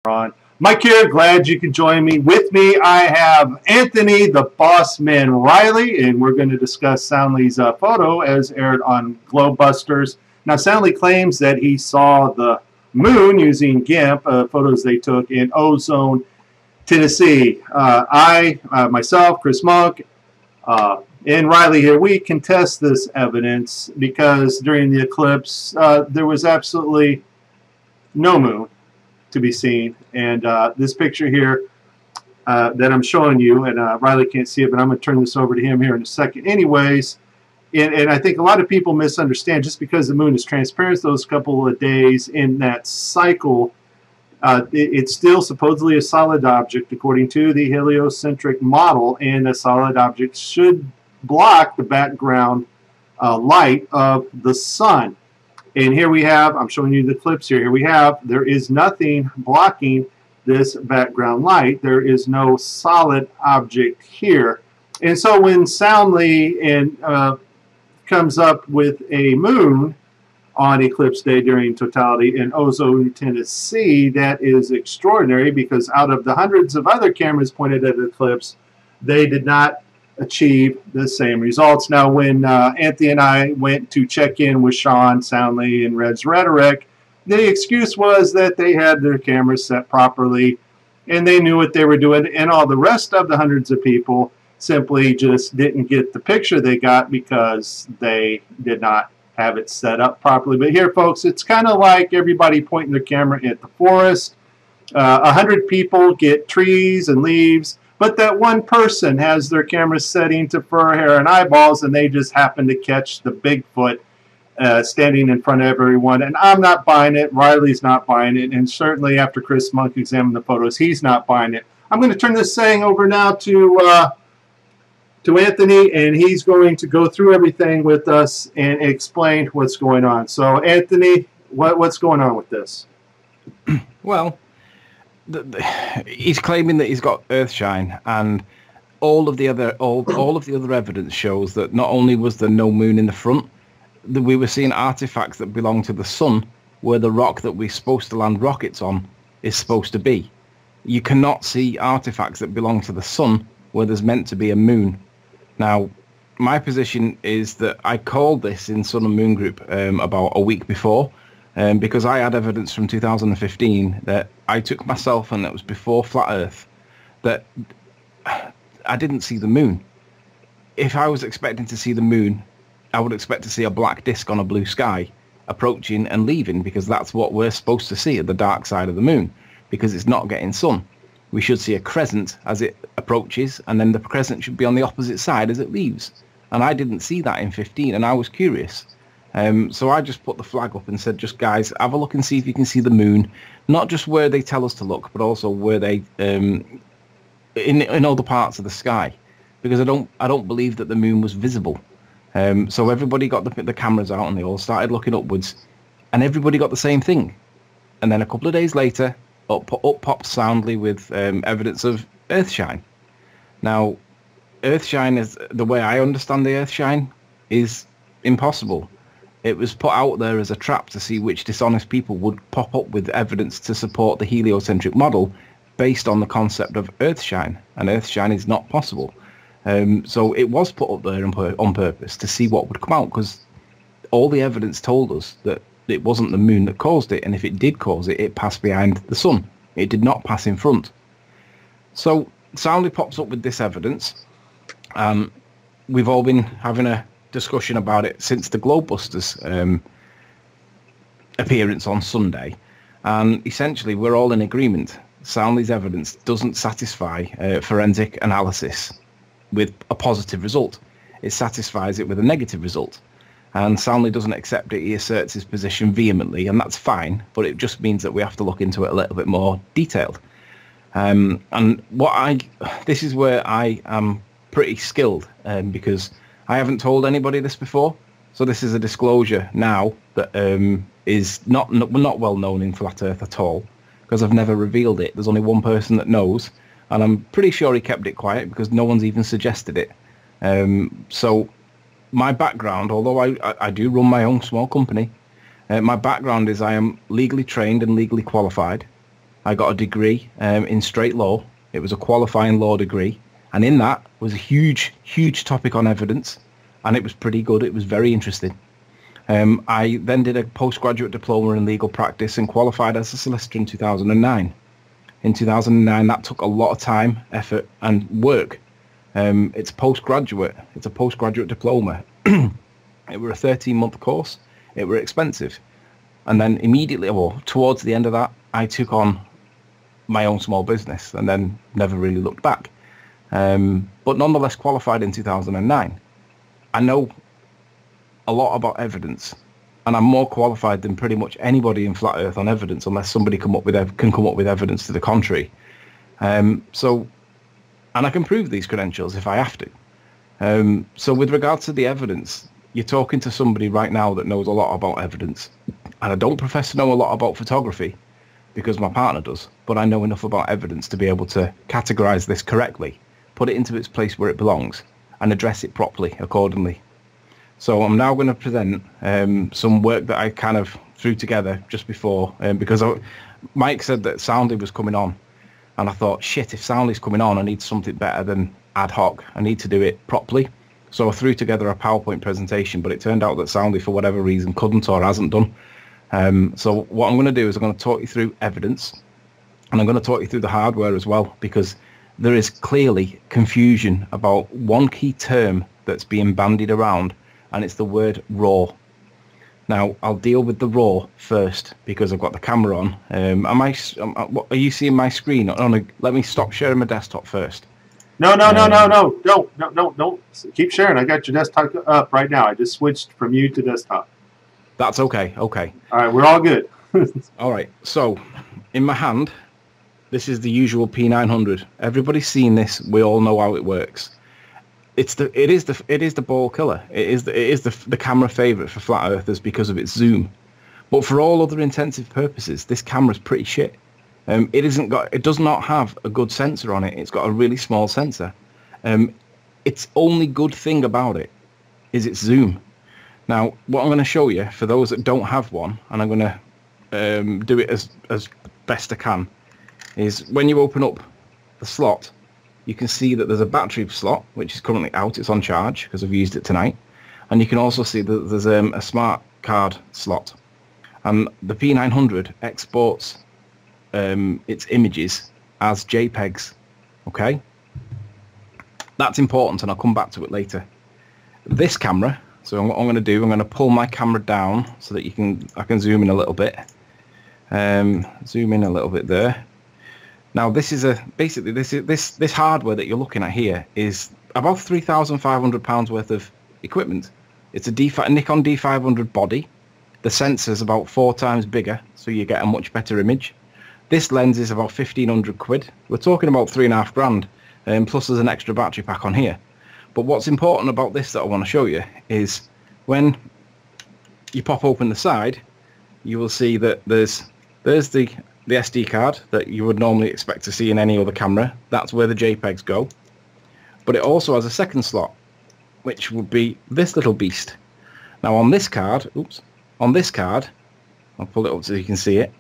on. Mike here, glad you could join me. With me, I have Anthony, the boss man Riley, and we're going to discuss Soundly's photo as aired on Globebusters. Now, Soundly claims that he saw the moon using GIMP, photos they took in Ozone, Tennessee. Myself, Chris Monk, and Riley here, we contest this evidence because during the eclipse, there was absolutely no moon to be seen, and this picture here that I'm showing you, and Riley can't see it, but I'm going to turn this over to him here in a second anyways. And I think a lot of people misunderstand, just because the moon is transparent those couple of days in that cycle, it's still supposedly a solid object according to the heliocentric model, and a solid object should block the background light of the sun. And here we have, I'm showing you the clips here. Here we have, there is nothing blocking this background light. There is no solid object here. And so when Soundly comes up with a moon on eclipse day during totality in Ozone, Tennessee, that is extraordinary, because out of the hundreds of other cameras pointed at the eclipse, they did not achieve the same results. Now, when Anthony and I went to check in with Sean, Soundly, and Red's Rhetoric, the excuse was that they had their cameras set properly and they knew what they were doing, and all the rest of the hundreds of people simply just didn't get the picture they got because they did not have it set up properly. But here, folks, it's kind of like everybody pointing their camera at the forest. 100 people get trees and leaves, but that one person has their camera setting to fur, hair, and eyeballs, and they just happen to catch the Bigfoot standing in front of everyone. And I'm not buying it. Riley's not buying it. And certainly after Chris Monk examined the photos, he's not buying it. I'm going to turn this saying over now to Anthony, and he's going to go through everything with us and explain what's going on. So, Anthony, what's going on with this? Well, he's claiming that he's got earthshine, and all of the other evidence shows that not only was there no moon in the front, that we were seeing artifacts that belong to the sun, where the rock that we're supposed to land rockets on is supposed to be. You cannot see artifacts that belong to the sun where there's meant to be a moon. Now, my position is that I called this in Sun and Moon Group about a week before, because I had evidence from 2015 that I took myself, and it was before Flat Earth, that I didn't see the moon. If I was expecting to see the moon, I would expect to see a black disk on a blue sky approaching and leaving, because that's what we're supposed to see at the dark side of the moon, because it's not getting sun. We should see a crescent as it approaches, and then the crescent should be on the opposite side as it leaves. And I didn't see that in 15, and I was curious. So I just put the flag up and said, just guys, have a look and see if you can see the moon, not just where they tell us to look, but also where they in other parts of the sky, because I don't believe that the moon was visible. So everybody got the cameras out, and they all started looking upwards, and everybody got the same thing. And then a couple of days later, up popped Soundly with evidence of earthshine. Now, earthshine, is the way I understand the earthshine, is impossible. It was put out there as a trap to see which dishonest people would pop up with evidence to support the heliocentric model based on the concept of earthshine, and earthshine is not possible. So it was put up there on purpose to see what would come out, because all the evidence told us that it wasn't the moon that caused it, and if it did cause it, it passed behind the sun. It did not pass in front. So Soundly pops up with this evidence. We've all been having a discussion about it since the Globebusters appearance on Sunday, and essentially we're all in agreement. Soundly's evidence doesn't satisfy forensic analysis with a positive result. It satisfies it with a negative result. And Soundly doesn't accept it. He asserts his position vehemently, and that's fine, but it just means that we have to look into it a little bit more detailed. And this is where I am pretty skilled, because I haven't told anybody this before. So this is a disclosure now that is not well known in Flat Earth at all, because I've never revealed it. There's only one person that knows, and I'm pretty sure he kept it quiet because no one's even suggested it. So my background, although I do run my own small company, my background is I am legally trained and legally qualified. I got a degree in straight law. It was a qualifying law degree. And in that was a huge, huge topic on evidence. And it was pretty good. It was very interesting. I then did a postgraduate diploma in legal practice and qualified as a solicitor in 2009. In 2009, that took a lot of time, effort, and work. It's a postgraduate diploma. It were a 13-month course. It were expensive. And then immediately, or towards the end of that, I took on my own small business and then never really looked back. But nonetheless qualified in 2009. I know a lot about evidence, and I'm more qualified than pretty much anybody in Flat Earth on evidence, unless somebody can come up with evidence to the contrary. And I can prove these credentials if I have to. So with regards to the evidence, you're talking to somebody right now that knows a lot about evidence. And I don't profess to know a lot about photography because my partner does, but I know enough about evidence to be able to categorize this correctly, put it into its place where it belongs, and address it properly accordingly. So I'm now going to present some work that I kind of threw together just before, because Mike said that Soundly was coming on, and I thought, shit, if Soundly's coming on, I need something better than ad hoc. I need to do it properly. So I threw together a PowerPoint presentation, but it turned out that Soundly, for whatever reason, couldn't or hasn't done. So what I'm going to do is I'm going to talk you through evidence, and I'm going to talk you through the hardware as well, because there is clearly confusion about one key term that's being bandied around, and it's the word RAW. Now, I'll deal with the RAW first because I've got the camera on. Are you seeing my screen? Let me stop sharing my desktop first. No. Keep sharing. I got your desktop up right now. I just switched from you to desktop. That's okay. Okay. All right, we're all good. All right. So, in my hand, this is the usual P900. Everybody's seen this. We all know how it works. It is the ball killer. It is the camera favorite for flat earthers because of its zoom. But for all other intensive purposes, this camera's pretty shit. It does not have a good sensor on it. It's got a really small sensor. Its only good thing about it is its zoom. Now, what I'm going to show you, for those that don't have one, and I'm going to do it as best I can, is when you open up the slot, you can see that there's a battery slot, which is currently out. It's on charge because I've used it tonight. And you can also see that there's a smart card slot. And the P900 exports its images as JPEGs. Okay? That's important, and I'll come back to it later. This camera, so what I'm going to do, I'm going to pull my camera down so that I can zoom in a little bit. Zoom in a little bit there. Now this is this hardware that you're looking at here is about £3,500 worth of equipment. It's a Nikon D500 body. The sensor's about 4 times bigger, so you get a much better image. This lens is about 1,500 quid. We're talking about 3.5 grand, plus there's an extra battery pack on here. But what's important about this that I want to show you is when you pop open the side, you will see that there's the SD card that you would normally expect to see in any other camera. That's where the JPEGs go. But it also has a second slot, which would be this little beast. Now on this card, I'll pull it up so you can see it.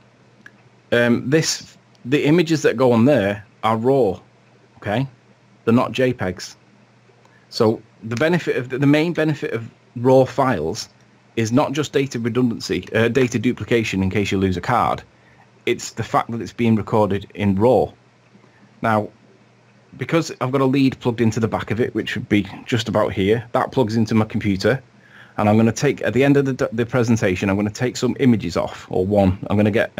The images that go on there are RAW, okay? They're not JPEGs. So the main benefit of RAW files is not just data redundancy, data duplication in case you lose a card. It's the fact that it's being recorded in RAW. Now, because I've got a lead plugged into the back of it, which would be just about here, that plugs into my computer, and I'm going to take, at the end of the presentation, I'm going to take some images off, or one. I'm going to get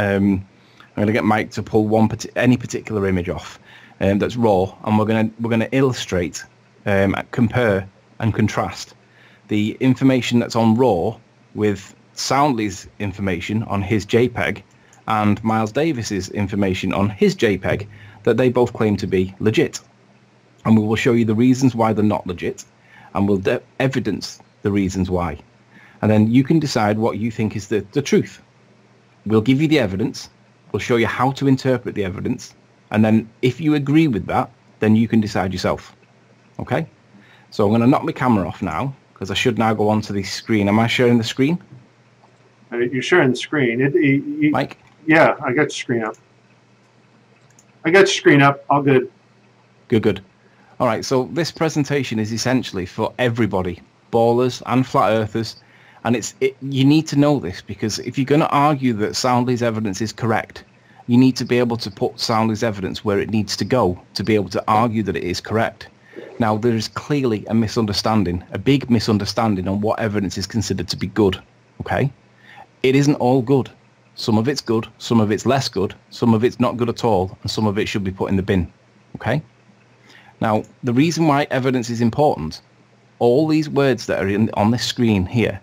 Mike to pull any particular image off that's RAW, and we're going to illustrate, compare and contrast the information that's on RAW with Soundly's information on his JPEG and Miles Davis's information on his JPEG that they both claim to be legit. And we will show you the reasons why they're not legit, and we'll evidence the reasons why. And then you can decide what you think is the truth. We'll give you the evidence, we'll show you how to interpret the evidence, and then if you agree with that, then you can decide yourself. Okay? So I'm going to knock my camera off now, because I should now go onto the screen. Am I sharing the screen? You're sharing the screen. Mike? Yeah, I got your screen up. I got your screen up. All good. Good. All right, so this presentation is essentially for everybody, ballers and flat earthers, and you need to know this, because if you're going to argue that Soundly's evidence is correct, you need to be able to put Soundly's evidence where it needs to go to be able to argue that it is correct. Now, there is clearly a misunderstanding, a big misunderstanding on what evidence is considered to be good, okay? It isn't all good. Some of it's good, some of it's less good, some of it's not good at all, and some of it should be put in the bin, okay? Now, the reason why evidence is important, all these words that are on this screen here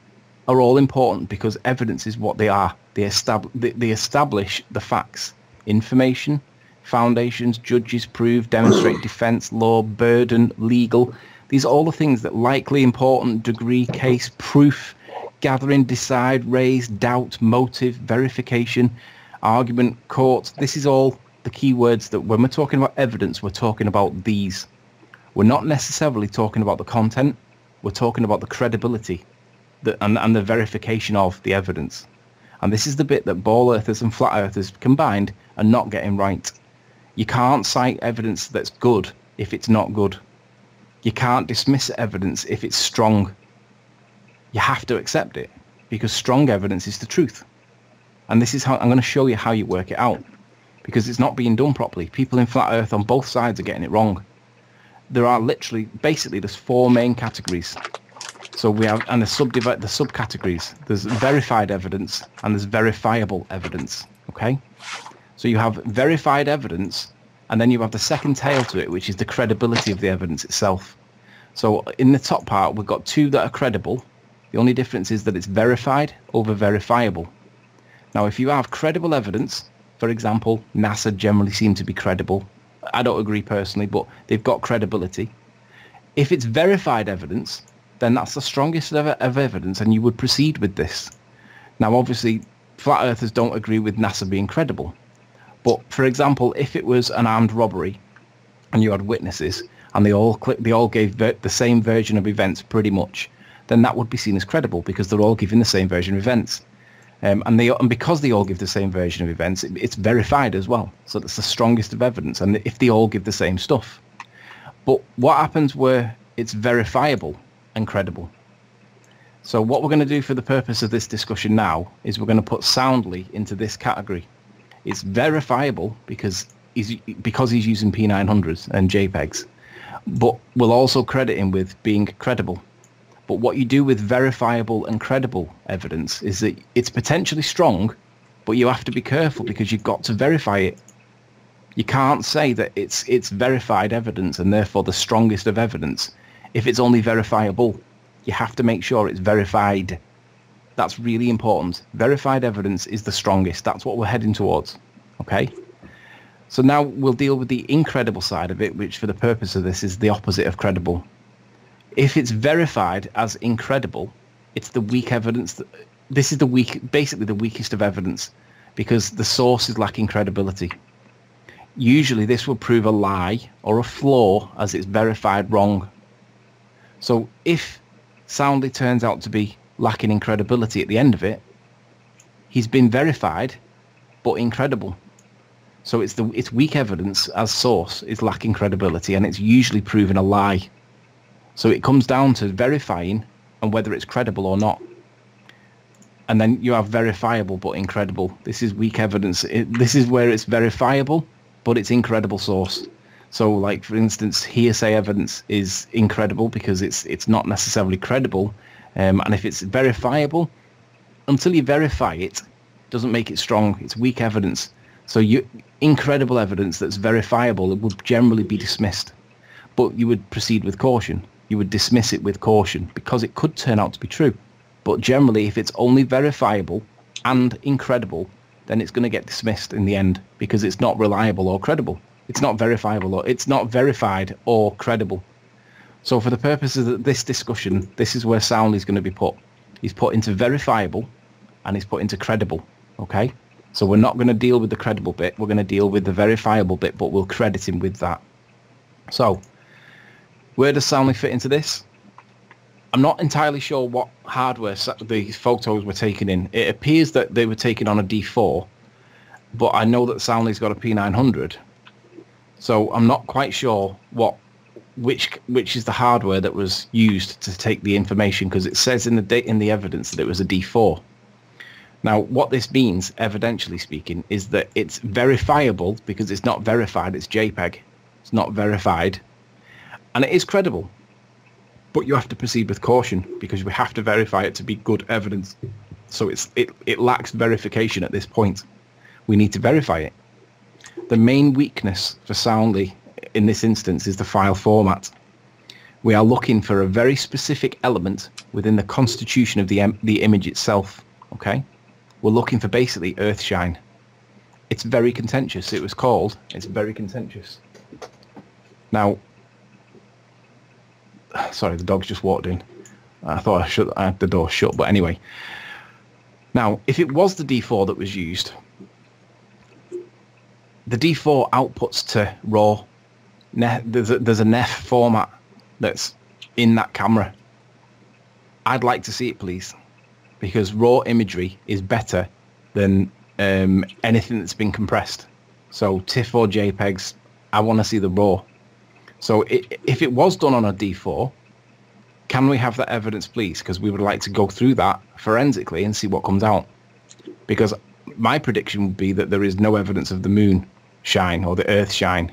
are all important because evidence is what they are. They establish the facts, information, foundations, judges, prove, demonstrate, defense, law, burden, legal. These are all the things that likely, important, degree, case, proof, gathering, decide, raise, doubt, motive, verification, argument, court. This is all the key words that when we're talking about evidence, we're talking about these. We're not necessarily talking about the content. We're talking about the credibility and the verification of the evidence. And this is the bit that ball earthers and flat earthers combined are not getting right. You can't cite evidence that's good if it's not good. You can't dismiss evidence if it's strong. You have to accept it because strong evidence is the truth. And this is how I'm going to show you how you work it out, because it's not being done properly. People in flat earth on both sides are getting it wrong. There are basically there's four main categories. So we have, and the subcategories. There's verified evidence and there's verifiable evidence. Okay? So you have verified evidence, and then you have the second tail to it, which is the credibility of the evidence itself. So in the top part, we've got two that are credible. The only difference is that it's verified over verifiable. Now, if you have credible evidence, for example, NASA generally seem to be credible. I don't agree personally, but they've got credibility. If it's verified evidence, then that's the strongest of evidence, and you would proceed with this. Now, obviously, flat earthers don't agree with NASA being credible. But, for example, if it was an armed robbery and you had witnesses and they all gave the same version of events pretty much, then that would be seen as credible because they're all giving the same version of events. And because they all give the same version of events, it's verified as well. So that's the strongest of evidence, and if they all give the same stuff. But what happens where it's verifiable and credible? So what we're going to do for the purpose of this discussion now is we're going to put Soundly into this category. It's verifiable because he's using P900s and JPEGs, but we'll also credit him with being credible. But what you do with verifiable and credible evidence is that it's potentially strong, but you have to be careful because you've got to verify it. You can't say that it's verified evidence and therefore the strongest of evidence if it's only verifiable. You have to make sure it's verified. That's really important. Verified evidence is the strongest. That's what we're heading towards. Okay? So now we'll deal with the incredible side of it, which for the purpose of this is the opposite of credible. If it's verified as incredible, it's the weak evidence. This is basically the weakest of evidence because the source is lacking credibility. Usually this will prove a lie or a flaw as it's verified wrong. So if Soundly turns out to be lacking in credibility at the end of it, he's been verified but incredible. So it's weak evidence as source is lacking credibility, and it's usually proven a lie. So it comes down to verifying and whether it's credible or not. And then you have verifiable but incredible. This is weak evidence. This is where it's verifiable, but it's incredible source. So, like, for instance, hearsay evidence is incredible because it's not necessarily credible. And if it's verifiable, until you verify it, doesn't make it strong. It's weak evidence. So incredible evidence that's verifiable, it would generally be dismissed. But you would proceed with caution. You would dismiss it with caution because it could turn out to be true. But generally, if it's only verifiable and incredible, then it's going to get dismissed in the end because it's not reliable or credible. It's not verifiable or it's not verified or credible. So for the purposes of this discussion, this is where Soundly's going to be put. He's put into verifiable and he's put into credible. Okay? So we're not going to deal with the credible bit. We're going to deal with the verifiable bit, but we'll credit him with that. So where does Soundly fit into this? I'm not entirely sure what hardware the photos were taken in. It appears that they were taken on a D4, but I know that Soundly's got a P900. So I'm not quite sure which is the hardware that was used to take the information, because it says in the evidence that it was a D4. Now, what this means, evidentially speaking, is that it's verifiable because it's not verified. It's JPEG. It's not verified, and it is credible. But you have to proceed with caution because we have to verify it to be good evidence. So it lacks verification at this point. We need to verify it. The main weakness for Soundly in this instance is the file format. We are looking for a very specific element within the constitution of the image itself. Okay, we're looking for basically earthshine. It's very contentious. It was called. It's very contentious. Now, sorry, the dog's just walked in. I thought I had the door shut, but anyway. Now, if it was the D4 that was used, the D4 outputs to RAW. There's a NEF format that's in that camera. I'd like to see it, please, because RAW imagery is better than anything that's been compressed. So TIFF or JPEGs, I want to see the RAW. So if it was done on a D4, can we have that evidence, please? Because we would like to go through that forensically and see what comes out. Because my prediction would be that there is no evidence of the moon shine or the earth shine.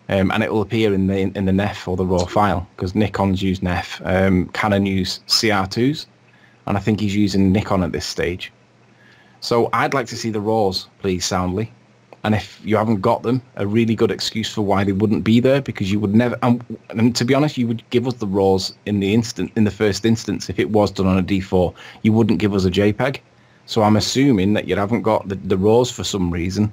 And it will appear in the NEF or the RAW file, because Nikon's used NEF, Canon use CR2s, and I think he's using Nikon at this stage. So I'd like to see the RAWs, please, Soundly. And if you haven't got them, a really good excuse for why they wouldn't be there, because you would never, and to be honest, you would give us the RAWs in the first instance. If it was done on a D4, you wouldn't give us a JPEG. So I'm assuming that you haven't got the RAWs for some reason,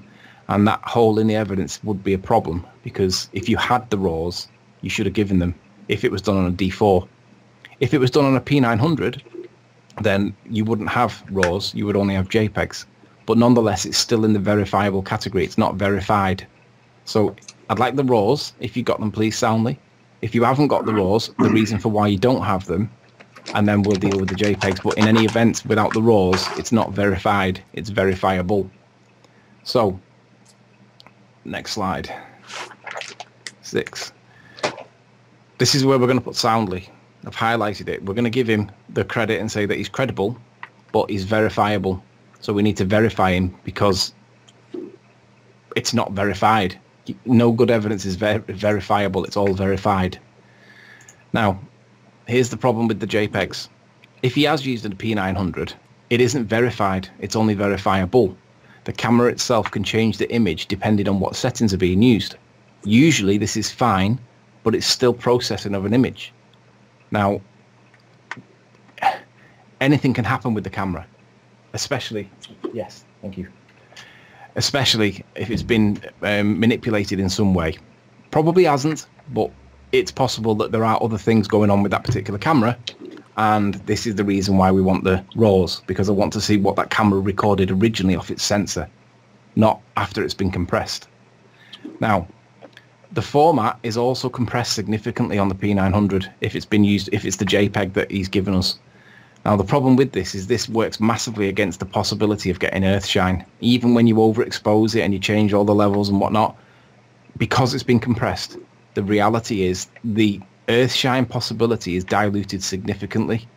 and that hole in the evidence would be a problem, because if you had the RAWs, you should have given them if it was done on a D4. If it was done on a P900, then you wouldn't have RAWs, you would only have JPEGs. But nonetheless, it's still in the verifiable category. It's not verified. So I'd like the RAWs, if you got them, please, Soundly. If you haven't got the RAWs, the reason for why you don't have them, and then we'll deal with the JPEGs. But in any event, without the RAWs, it's not verified. It's verifiable. So, next slide. 6. This is where we're going to put Soundly. I've highlighted it. We're going to give him the credit and say that he's credible, but he's verifiable. So we need to verify him because it's not verified. No good evidence is verifiable. It's all verified. Now, here's the problem with the JPEGs. If he has used a P900, it isn't verified. It's only verifiable. The camera itself can change the image depending on what settings are being used. Usually this is fine, but it's still processing of an image. Now, anything can happen with the camera. Especially, yes, thank you. Especially if it's been manipulated in some way. Probably hasn't, but it's possible that there are other things going on with that particular camera, and this is the reason why we want the RAWs, because I want to see what that camera recorded originally off its sensor, not after it's been compressed. Now, the format is also compressed significantly on the P900 if it's been used, if it's the JPEG that he's given us. Now, the problem with this is this works massively against the possibility of getting earthshine. Even when you overexpose it and you change all the levels and whatnot, because it's been compressed, the reality is the earthshine possibility is diluted significantly.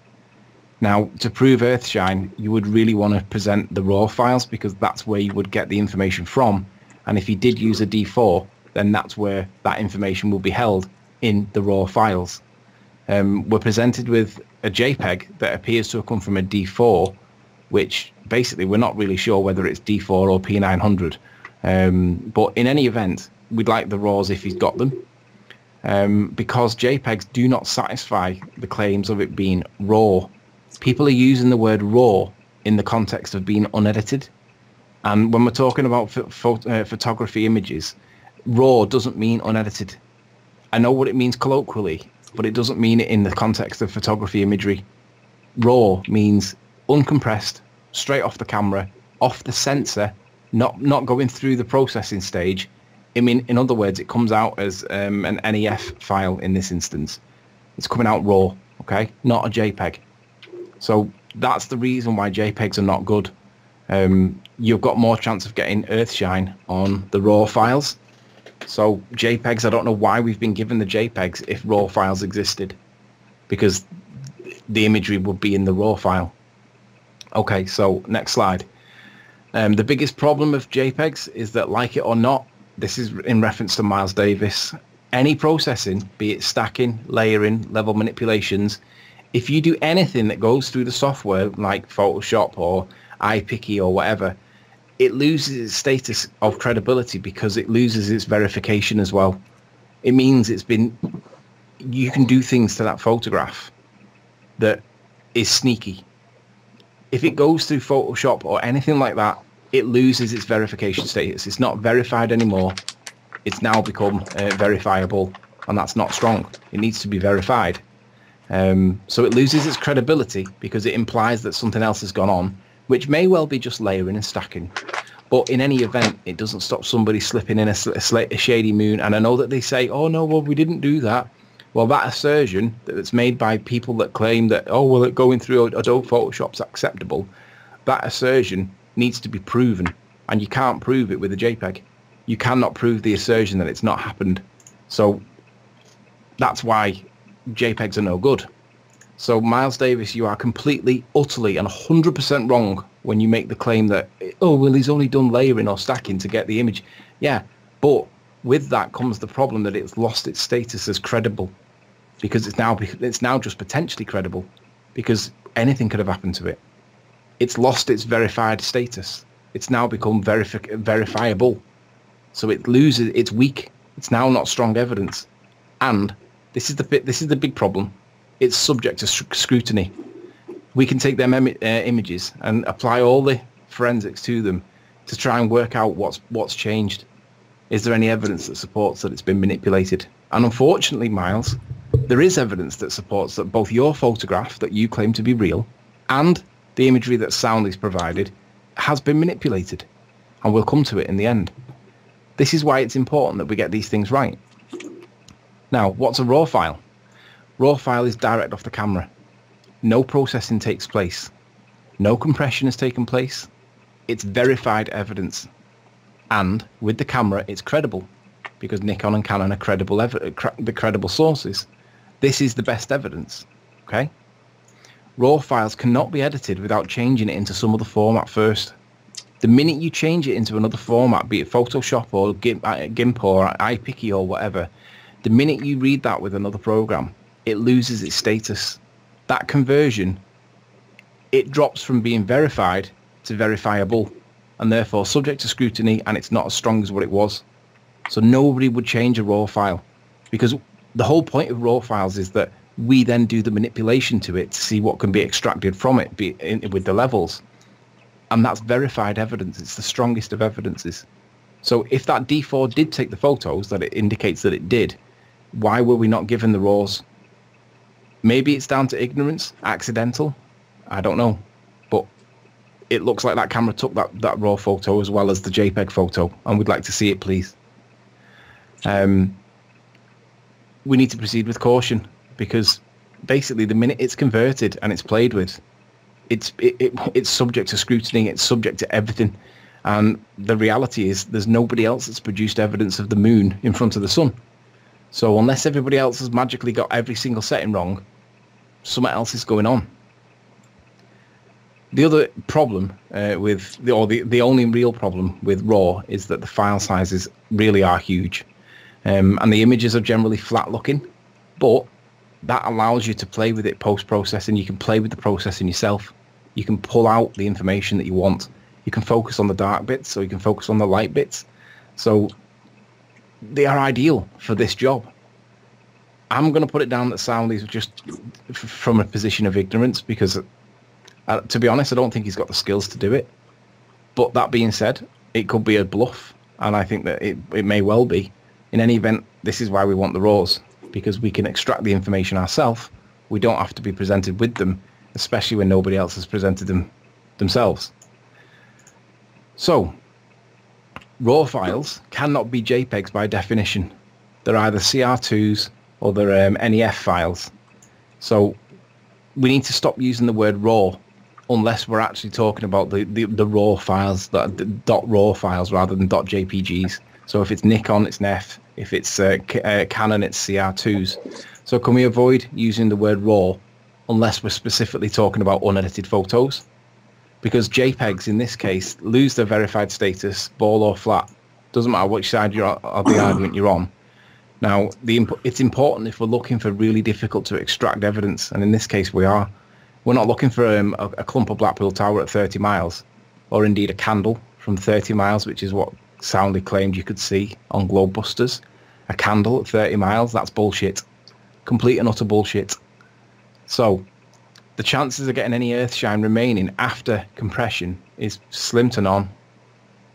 Now, to prove earthshine, you would really want to present the RAW files, because that's where you would get the information from. And if you did use a D4, then that's where that information will be held in the RAW files. We're presented with a JPEG that appears to have come from a D4, which basically we're not really sure whether it's D4 or P900. But in any event, we'd like the RAWs if he's got them, because JPEGs do not satisfy the claims of it being RAW. People are using the word RAW in the context of being unedited. And when we're talking about photography images, RAW doesn't mean unedited. I know what it means colloquially, but it doesn't mean it in the context of photography imagery. RAW means uncompressed, straight off the camera, off the sensor, not going through the processing stage. I mean, in other words, it comes out as an NEF file in this instance. It's coming out RAW, okay? Not a JPEG. So that's the reason why JPEGs are not good. You've got more chance of getting earthshine on the RAW files. So JPEGs, I don't know why we've been given the JPEGs if RAW files existed, because the imagery would be in the RAW file. Okay, so next slide. The biggest problem of JPEGs is that, like it or not, this is in reference to Miles Davis, any processing, be it stacking, layering, level manipulations, if you do anything that goes through the software like Photoshop or iPicky or whatever, it loses its status of credibility because it loses its verification as well. It means you can do things to that photograph that is sneaky. If it goes through Photoshop or anything like that, it loses its verification status. It's not verified anymore. It's now become verifiable, and that's not strong. It needs to be verified. So it loses its credibility because it implies that something else has gone on, which may well be just layering and stacking. But in any event, it doesn't stop somebody slipping in a shady moon. And I know that they say, oh, no, well, we didn't do that. Well, that assertion that's made by people that claim that, oh, well, going through Adobe Photoshop's acceptable, that assertion needs to be proven. And you can't prove it with a JPEG. You cannot prove the assertion that it's not happened. So that's why JPEGs are no good. So Miles Davis, you are completely, utterly and 100% wrong when you make the claim that, oh, well, he's only done layering or stacking to get the image. Yeah, but with that comes the problem that it's lost its status as credible, because it's now just potentially credible, because anything could have happened to it. It's lost its verified status. It's now become verifiable. So it loses, it's weak. It's now not strong evidence. And this is the big problem. It's subject to scrutiny. We can take them images and apply all the forensics to them to try and work out what's changed. Is there any evidence that supports that it's been manipulated? And unfortunately, Miles, there is evidence that supports that both your photograph that you claim to be real and the imagery that Soundly's provided has been manipulated. And we'll come to it in the end. This is why it's important that we get these things right. Now, what's a RAW file? RAW file is direct off the camera. No processing takes place. No compression has taken place. It's verified evidence. And with the camera, it's credible, because Nikon and Canon are the credible sources. This is the best evidence. Okay? RAW files cannot be edited without changing it into some other format first. The minute you change it into another format, be it Photoshop or GIMP or iPicky or whatever, the minute you read that with another program, it loses its status. That conversion, it drops from being verified to verifiable, and therefore subject to scrutiny, and it's not as strong as what it was. So nobody would change a RAW file, because the whole point of RAW files is that we then do the manipulation to it to see what can be extracted from it, with the levels. And that's verified evidence. It's the strongest of evidences. So if that D4 did take the photos, that it indicates that it did, why were we not given the RAWs? Maybe it's down to ignorance, accidental, I don't know. But it looks like that camera took that RAW photo as well as the JPEG photo, and we'd like to see it, please. We need to proceed with caution, because basically the minute it's converted and it's played with, it's subject to scrutiny, it's subject to everything. And the reality is there's nobody else that's produced evidence of the moon in front of the sun. So unless everybody else has magically got every single setting wrong, something else is going on. The other problem the only real problem with RAW is that the file sizes really are huge. And the images are generally flat looking, but that allows you to play with it post-processing. You can play with the processing yourself. You can pull out the information that you want. You can focus on the dark bits, or you can focus on the light bits. So they are ideal for this job. I'm going to put it down that Soundly's just from a position of ignorance, because to be honest, I don't think he's got the skills to do it. But that being said, it could be a bluff, and I think that it may well be. In any event, this is why we want the RAWs, because we can extract the information ourselves. We don't have to be presented with them, especially when nobody else has presented them themselves. So, RAW files cannot be JPEGs by definition. They're either CR2s or they're NEF files. So we need to stop using the word RAW unless we're actually talking about the RAW files, the .RAW files rather than .jpgs. So if it's Nikon, it's an F. If it's Canon, it's CR2s. So can we avoid using the word RAW unless we're specifically talking about unedited photos? Because JPEGs in this case lose their verified status, ball or flat. Doesn't matter which side of the argument you're on. Now, it's important if we're looking for really difficult to extract evidence, and in this case we are. We're not looking for a clump of Blackpool Tower at 30 miles, or indeed a candle from 30 miles, which is what Soundly claimed you could see on Globebusters. A candle at 30 miles, that's bullshit. Complete and utter bullshit. So, the chances of getting any earthshine remaining after compression is slim to none.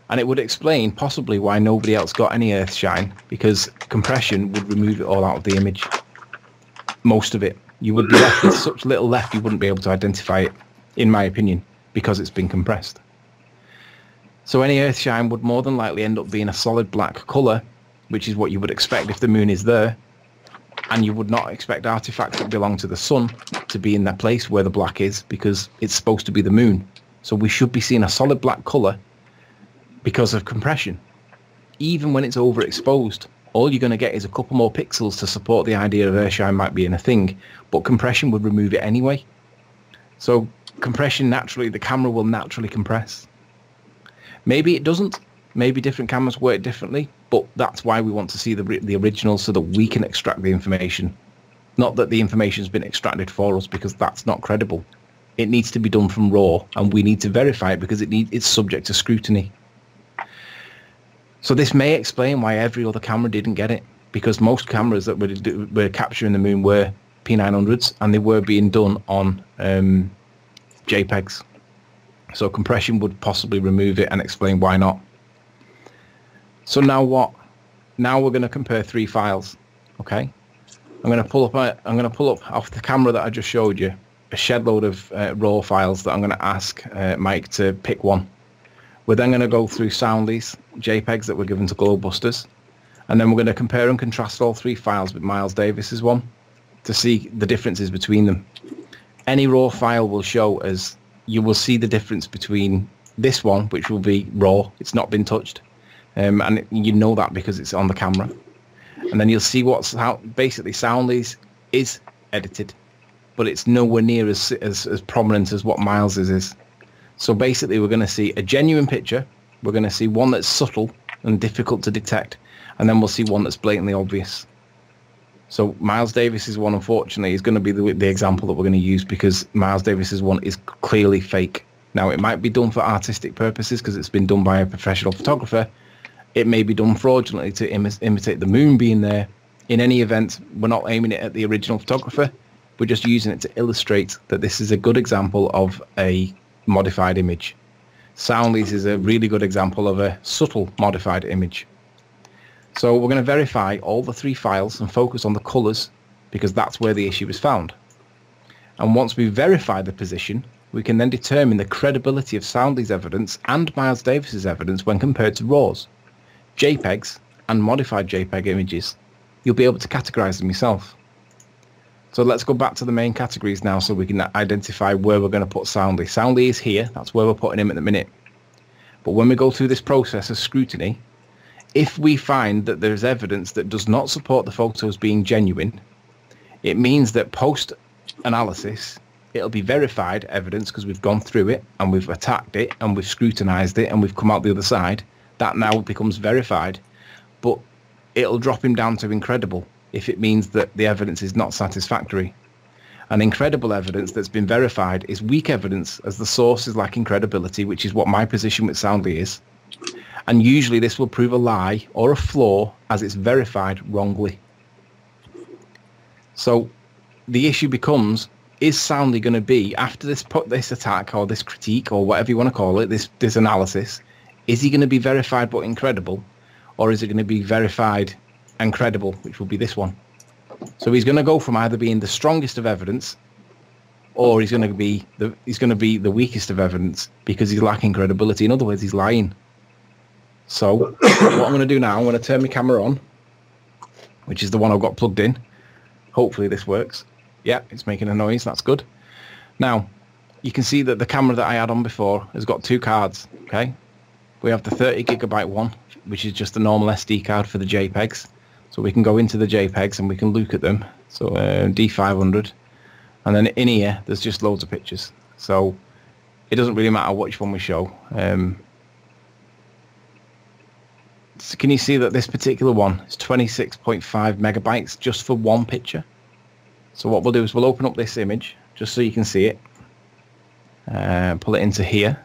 And it would explain possibly why nobody else got any earthshine, because compression would remove it all out of the image. Most of it. You would be left with such little left you wouldn't be able to identify it, in my opinion, because it's been compressed. So any earthshine would more than likely end up being a solid black colour, which is what you would expect if the moon is there, and you would not expect artifacts that belong to the sun to be in that place where the black is, because it's supposed to be the moon. So we should be seeing a solid black colour because of compression. Even when it's overexposed, all you're going to get is a couple more pixels to support the idea of earthshine might be in a thing, but compression would remove it anyway. So compression naturally, the camera will naturally compress. Maybe it doesn't. Maybe different cameras work differently, but that's why we want to see the original so that we can extract the information. Not that the information's been extracted for us, because that's not credible. It needs to be done from RAW, and we need to verify it because it's subject to scrutiny. So this may explain why every other camera didn't get it, because most cameras that were capturing the moon were P900s, and they were being done on JPEGs. So compression would possibly remove it and explain why not. So now what? Now we're going to compare three files. Okay, I'm going to pull up off the camera that I just showed you a shed load of raw files that I'm going to ask Mike to pick one. We're then going to go through Soundly's JPEGs that were given to Globebusters, and then we're going to compare and contrast all three files with Miles Davis's one to see the differences between them. Any raw file will show as you will see the difference between this one, which will be raw, it's not been touched, and you know that because it's on the camera. And then you'll see basically Soundly's is edited, but it's nowhere near as prominent as what Miles's is. So basically we're going to see a genuine picture, we're going to see one that's subtle and difficult to detect, and then we'll see one that's blatantly obvious. So Miles Davis's one, unfortunately, is going to be the example that we're going to use, because Miles Davis's one is clearly fake. Now, it might be done for artistic purposes because it's been done by a professional photographer. It may be done fraudulently to imitate the moon being there. In any event, we're not aiming it at the original photographer. We're just using it to illustrate that this is a good example of a modified image. Soundly's is a really good example of a subtle modified image. So we're going to verify all the three files and focus on the colours, because that's where the issue is found. And once we verify the position, we can then determine the credibility of Soundly's evidence and Miles Davis's evidence when compared to RAWs, JPEGs and modified JPEG images. You'll be able to categorise them yourself. So let's go back to the main categories now so we can identify where we're going to put Soundly. Soundly is here, that's where we're putting him at the minute. But when we go through this process of scrutiny, if we find that there's evidence that does not support the photos being genuine, it means that post-analysis, it'll be verified evidence because we've gone through it and we've attacked it and we've scrutinised it and we've come out the other side. That now becomes verified, but it'll drop him down to incredible if it means that the evidence is not satisfactory. And incredible evidence that's been verified is weak evidence, as the source is lacking credibility, which is what my position with Soundly is. And usually this will prove a lie or a flaw as it's verified wrongly. So the issue becomes, is Soundly going to be, after this attack or this critique or whatever you want to call it, this analysis, is he going to be verified but incredible, or is it going to be verified and credible, which will be this one? So he's going to go from either being the strongest of evidence, or he's going to be the weakest of evidence because he's lacking credibility. In other words, he's lying. So what I'm going to do now, I'm going to turn my camera on, which is the one I've got plugged in. Hopefully this works. Yeah, it's making a noise. That's good. Now, you can see that the camera that I had on before has got two cards, okay? We have the 30 gigabyte one, which is just a normal SD card for the JPEGs. So we can go into the JPEGs and we can look at them. So D500. And then in here, there's just loads of pictures. So it doesn't really matter which one we show. So can you see that this particular one is 26.5 megabytes just for one picture? So what we'll do is we'll open up this image just so you can see it. Pull it into here.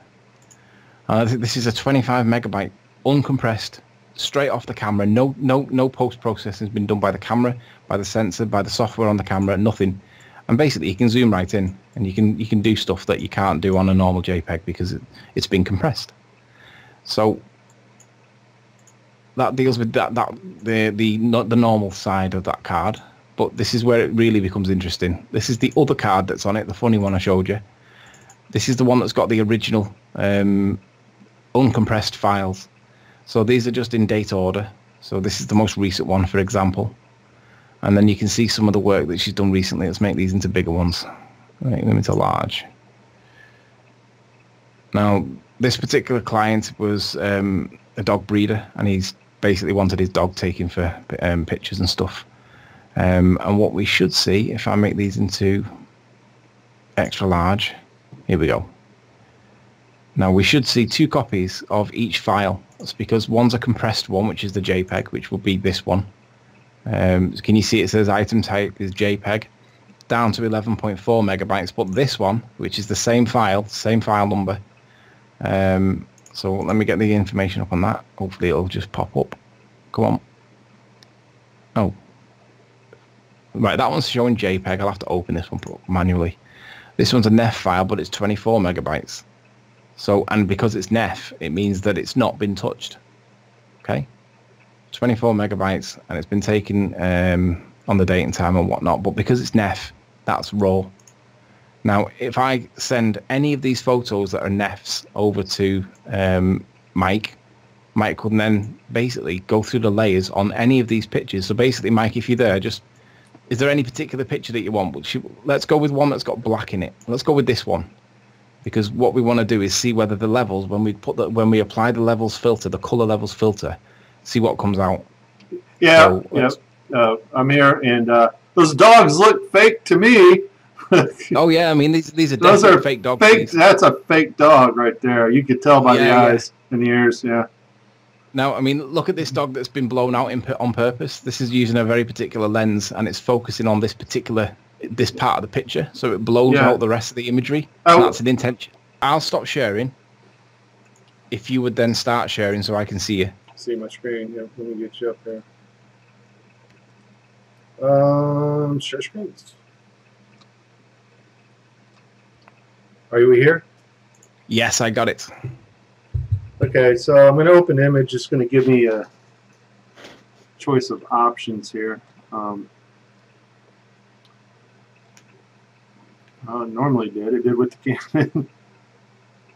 I think this is a 25 megabyte uncompressed, straight off the camera. No post-processing has been done by the camera, by the sensor, by the software on the camera, nothing. And basically you can zoom right in and you can do stuff that you can't do on a normal JPEG because it's been compressed. So that deals with the normal side of that card. But this is where it really becomes interesting. This is the other card that's on it, the funny one I showed you. This is the one that's got the original uncompressed files. So these are just in date order. So this is the most recent one, for example. And then you can see some of the work that she's done recently. Let's make these into bigger ones. Make them into large. Now, this particular client was a dog breeder, and he's basically wanted his dog taken for pictures and stuff. And what we should see, if I make these into extra large, here we go. Now we should see 2 copies of each file. That's because one's a compressed one, which is the JPEG, which will be this one. Can you see it says item type is JPEG, down to 11.4 megabytes, but this one, which is the same file number. So let me get the information up on that. Hopefully it'll just pop up. Come on. Oh. Right, that one's showing JPEG. I'll have to open this one manually. This one's a NEF file, but it's 24 megabytes. So, and because it's NEF, it means that it's not been touched. Okay? 24 megabytes, and it's been taken on the date and time and whatnot, but because it's NEF, that's raw. Now, if I send any of these photos that are NEFs over to Mike can then basically go through the layers on any of these pictures. So basically, Mike, if you're there, just, is there any particular picture that you want? Let's go with one that's got black in it. Let's go with this one. Because what we want to do is see whether the levels, when we apply the levels filter, the color levels filter, see what comes out. Yeah, so I'm here, and those dogs look fake to me. Oh yeah, I mean these are definitely fake dogs. Fake. That's a fake dog right there. You could tell by the eyes and the ears. Yeah. Now, I mean, look at this dog that's been blown out on purpose. This is using a very particular lens, and it's focusing on this part of the picture, so it blows out the rest of the imagery. That's an intention. I'll stop sharing if you would then start sharing so I can see you. See my screen. Yeah, let me get you up there. Share screens. Are you here? Yes, I got it. Okay, so I'm going to open image. It's going to give me a choice of options here. Normally it did with the Canon.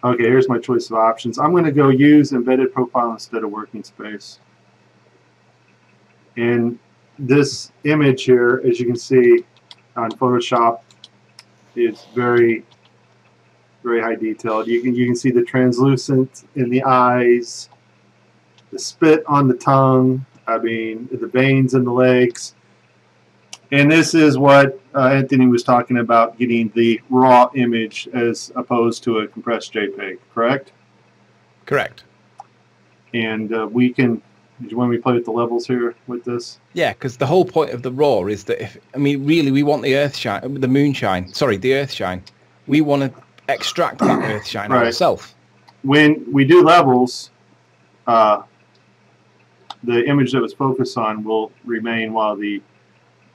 Okay, here's my choice of options. I'm going to go use embedded profile instead of working space. And this image here, as you can see on Photoshop, is very, very high detailed. You can see the translucent in the eyes, the spit on the tongue, I mean the veins in the legs. And this is what Anthony was talking about, getting the raw image as opposed to a compressed JPEG, correct? Correct. And we can, when we play with the levels here with this? Yeah, because the whole point of the raw is that really we want the earth shine, the earth shine. We want to extract that earth shine ourselves. When we do levels, the image that was focused on will remain while the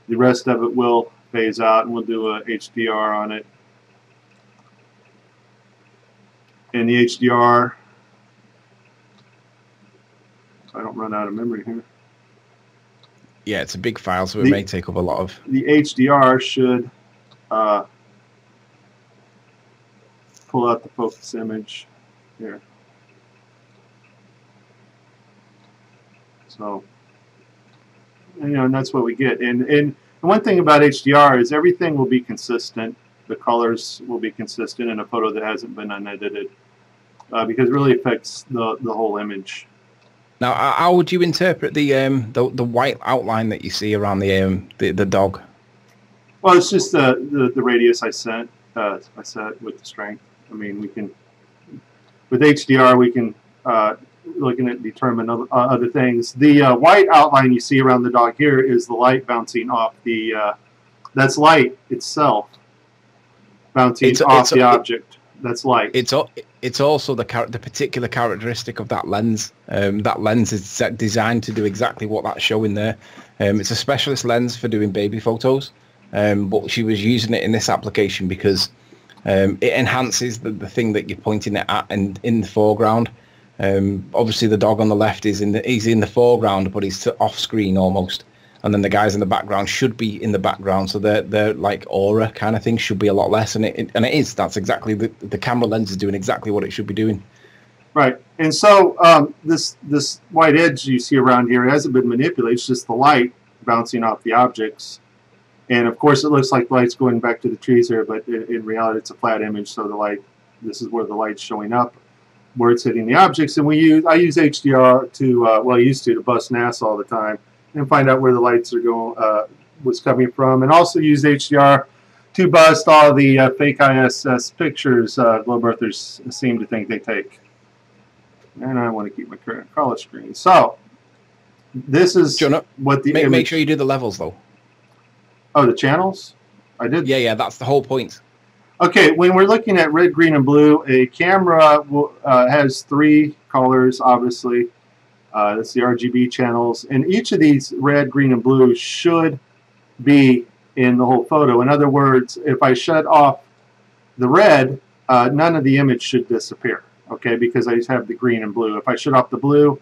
rest of it will phase out, and we'll do a HDR on it. And the HDR, so I don't run out of memory here. Yeah, it's a big file, so it may take up a lot of... The HDR should pull out the focus image here. So, and that's what we get. And one thing about HDR is everything will be consistent. The colors will be consistent in a photo that hasn't been unedited. because it really affects the whole image. Now, how would you interpret the white outline that you see around the dog? Well, it's just the radius I set with the strength. I mean, we can with HDR we can looking at determine other things. The white outline you see around the dog here is the light bouncing off the. That's light itself bouncing off the object. That's light. It's also the particular characteristic of that lens. That lens is designed to do exactly what that's showing there. It's a specialist lens for doing baby photos, but she was using it in this application because it enhances the thing that you're pointing it at and in the foreground. Obviously, the dog on the left he's in the foreground, but he's off screen almost. And then the guys in the background should be in the background, so they're like aura kind of thing should be a lot less, and it is. That's exactly the camera lens is doing exactly what it should be doing. Right, and so this white edge you see around here hasn't been manipulated. It's just the light bouncing off the objects, and of course it looks like the light's going back to the trees here, but in reality it's a flat image. So the light, this is where the light's showing up, where it's hitting the objects, and I use HDR to I used to bust NASA all the time and find out where the lights are going was coming from, and also use HDR to bust all the fake ISS pictures Globebusters seem to think they take. And I want to keep my current color screen. So this is what the make sure you do the levels though. Oh, the channels? I did. Yeah, that's the whole point. Okay, when we're looking at red, green, and blue, a camera has 3 colors, obviously. That's the RGB channels, and each of these red, green, and blue should be in the whole photo. In other words, if I shut off the red, none of the image should disappear, okay, because I just have the green and blue. If I shut off the blue,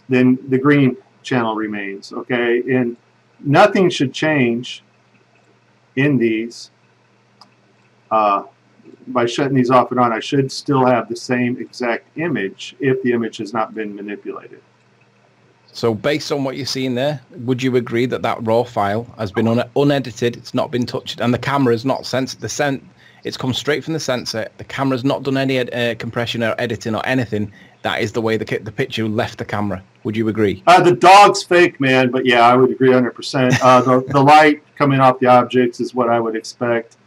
then the green channel remains, okay, and nothing should change in these. By shutting these off and on, I should still have the same exact image if the image has not been manipulated. So based on what you're seeing there, would you agree that that raw file has been unedited, it's not been touched, and the camera's not censored? It's come straight from the sensor. The camera's not done any compression or editing or anything. That is the way the picture left the camera. Would you agree? The dog's fake, man, but yeah, I would agree 100%. The light coming off the objects is what I would expect.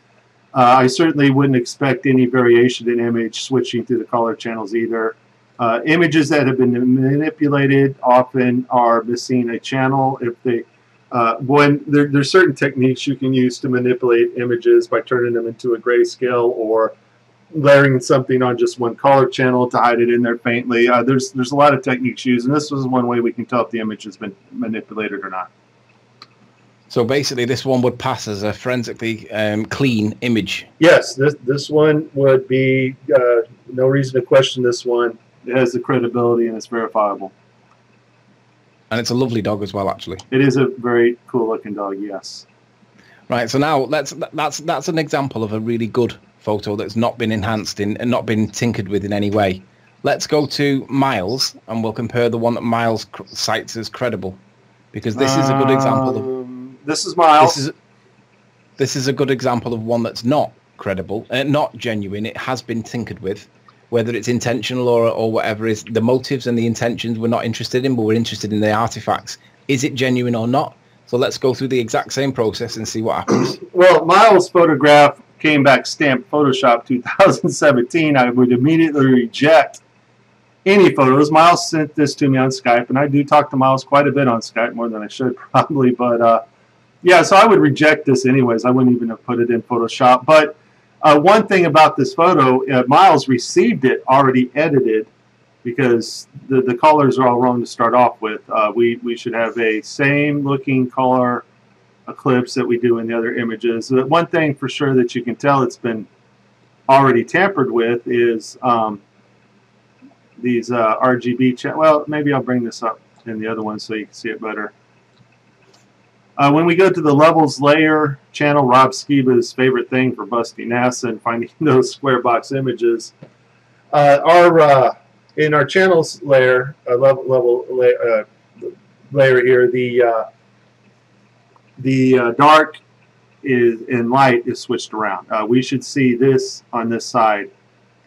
I certainly wouldn't expect any variation in image switching through the color channels either. Images that have been manipulated often are missing a channel. If they, there's certain techniques you can use to manipulate images by turning them into a grayscale or layering something on just one color channel to hide it in there faintly. There's a lot of techniques used, and this was one way we can tell if the image has been manipulated or not. So basically, this one would pass as a forensically clean image. Yes, this one would be no reason to question this one. It has the credibility and it's verifiable. And it's a lovely dog as well, actually. It is a very cool looking dog, yes. Right, so now that's an example of a really good photo that's not been enhanced and not been tinkered with in any way. Let's go to Miles, and we'll compare the one that Miles cites as credible, because this is a good example of. This is Miles. This is a good example of one that's not credible, not genuine. It has been tinkered with, whether it's intentional or whatever is the motives and the intentions we're not interested in, but we're interested in the artifacts. Is it genuine or not? So let's go through the exact same process and see what happens. Well, Miles' photograph came back stamped Photoshop 2017. I would immediately reject any photos. Miles sent this to me on Skype, and I do talk to Miles quite a bit on Skype, more than I should probably, but yeah, so I would reject this anyways. I wouldn't even have put it in Photoshop. But one thing about this photo, Miles received it already edited, because the colors are all wrong to start off with. We should have a same looking color eclipse that we do in the other images. One thing for sure that you can tell it's been already tampered with is these RGB well, maybe I'll bring this up in the other one so you can see it better. When we go to the levels layer channel, Rob Skiba's favorite thing for busting NASA and finding those square box images, in our channels layer, layer here, the dark is and light is switched around. We should see this on this side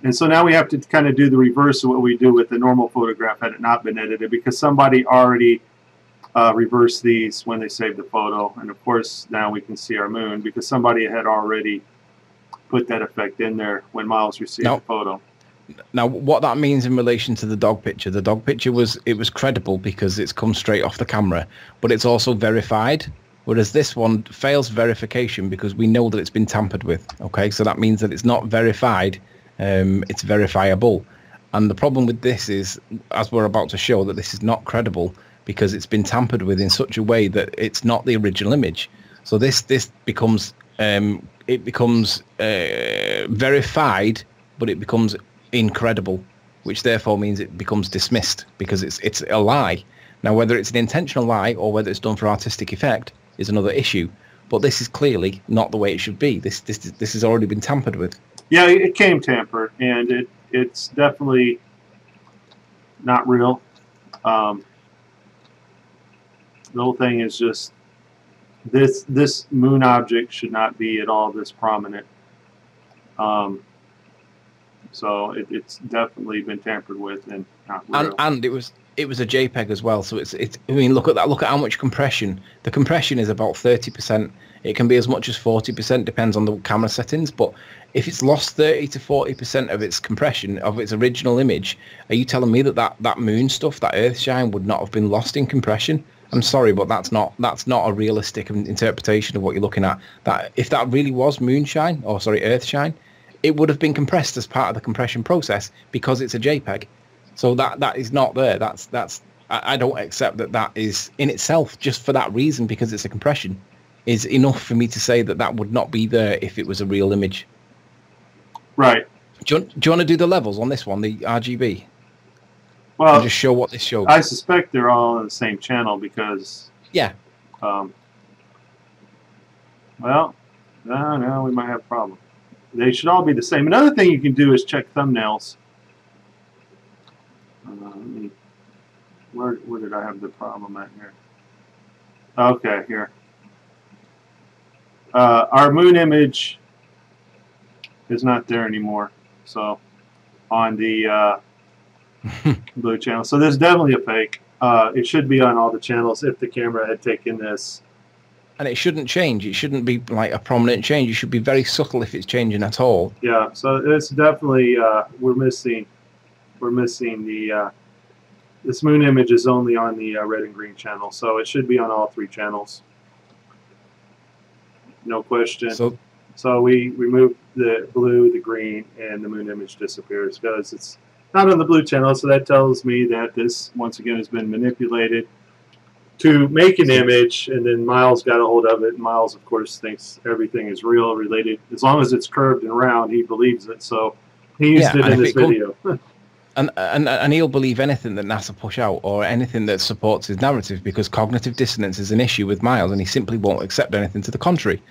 And so now we have to kind of do the reverse of what we do with the normal photograph had it not been edited, because somebody already reversed these when they saved the photo. And of course, now we can see our moon because somebody had already put that effect in there when Miles received the photo. Now, what that means in relation to the dog picture was credible because it's come straight off the camera, but it's also verified. Whereas this one fails verification because we know that it's been tampered with. Okay, so that means that it's not verified, it's verifiable. And the problem with this is, as we're about to show, that this is not credible because it's been tampered with in such a way that it's not the original image. So this becomes verified, but it becomes incredible, which therefore means it becomes dismissed because it's a lie. Now, whether it's an intentional lie or whether it's done for artistic effect is another issue. But this is clearly not the way it should be. This has already been tampered with. Yeah, it came tampered, and it's definitely not real. The whole thing is just this moon object should not be at all this prominent. So it's definitely been tampered with and not real. And it was a JPEG as well. So it's I mean, look at that. Look at how much compression. The compression is about 30%. It can be as much as 40%, depends on the camera settings. But if it's lost 30 to 40% of its compression of its original image, are you telling me that moon stuff, that earthshine, would not have been lost in compression? I'm sorry, but that's not a realistic interpretation of what you're looking at. That if that really was moonshine, or sorry, earthshine, it would have been compressed as part of the compression process because it's a JPEG. So that is not there. I don't accept that is in itself, just for that reason, because it's a compression, is enough for me to say that would not be there if it was a real image. Right. Do you want to do the levels on this one, the RGB? Well, and just show what this shows. I suspect they're all on the same channel because. Yeah. Well, no, we might have a problem. They should all be the same. Another thing you can do is check thumbnails. Where did I have the problem at here? Okay, here. Our moon image is not there anymore. So on the blue channel. So there's definitely a fake. It should be on all the channels if the camera had taken this. And it shouldn't change. It shouldn't be like a prominent change. It should be very subtle if it's changing at all. Yeah, so it's definitely we're missing the this moon image is only on the red and green channel, so it should be on all three channels. No question. So we remove the blue, the green, and the moon image disappears because it's not on the blue channel. So that tells me that this once again has been manipulated to make an image, and then Miles got a hold of it. And Miles, of course, thinks everything is real, related. As long as it's curved and round, he believes it. So he used it in this video. And he'll believe anything that NASA push out or anything that supports his narrative because cognitive dissonance is an issue with Miles, and he simply won't accept anything to the contrary.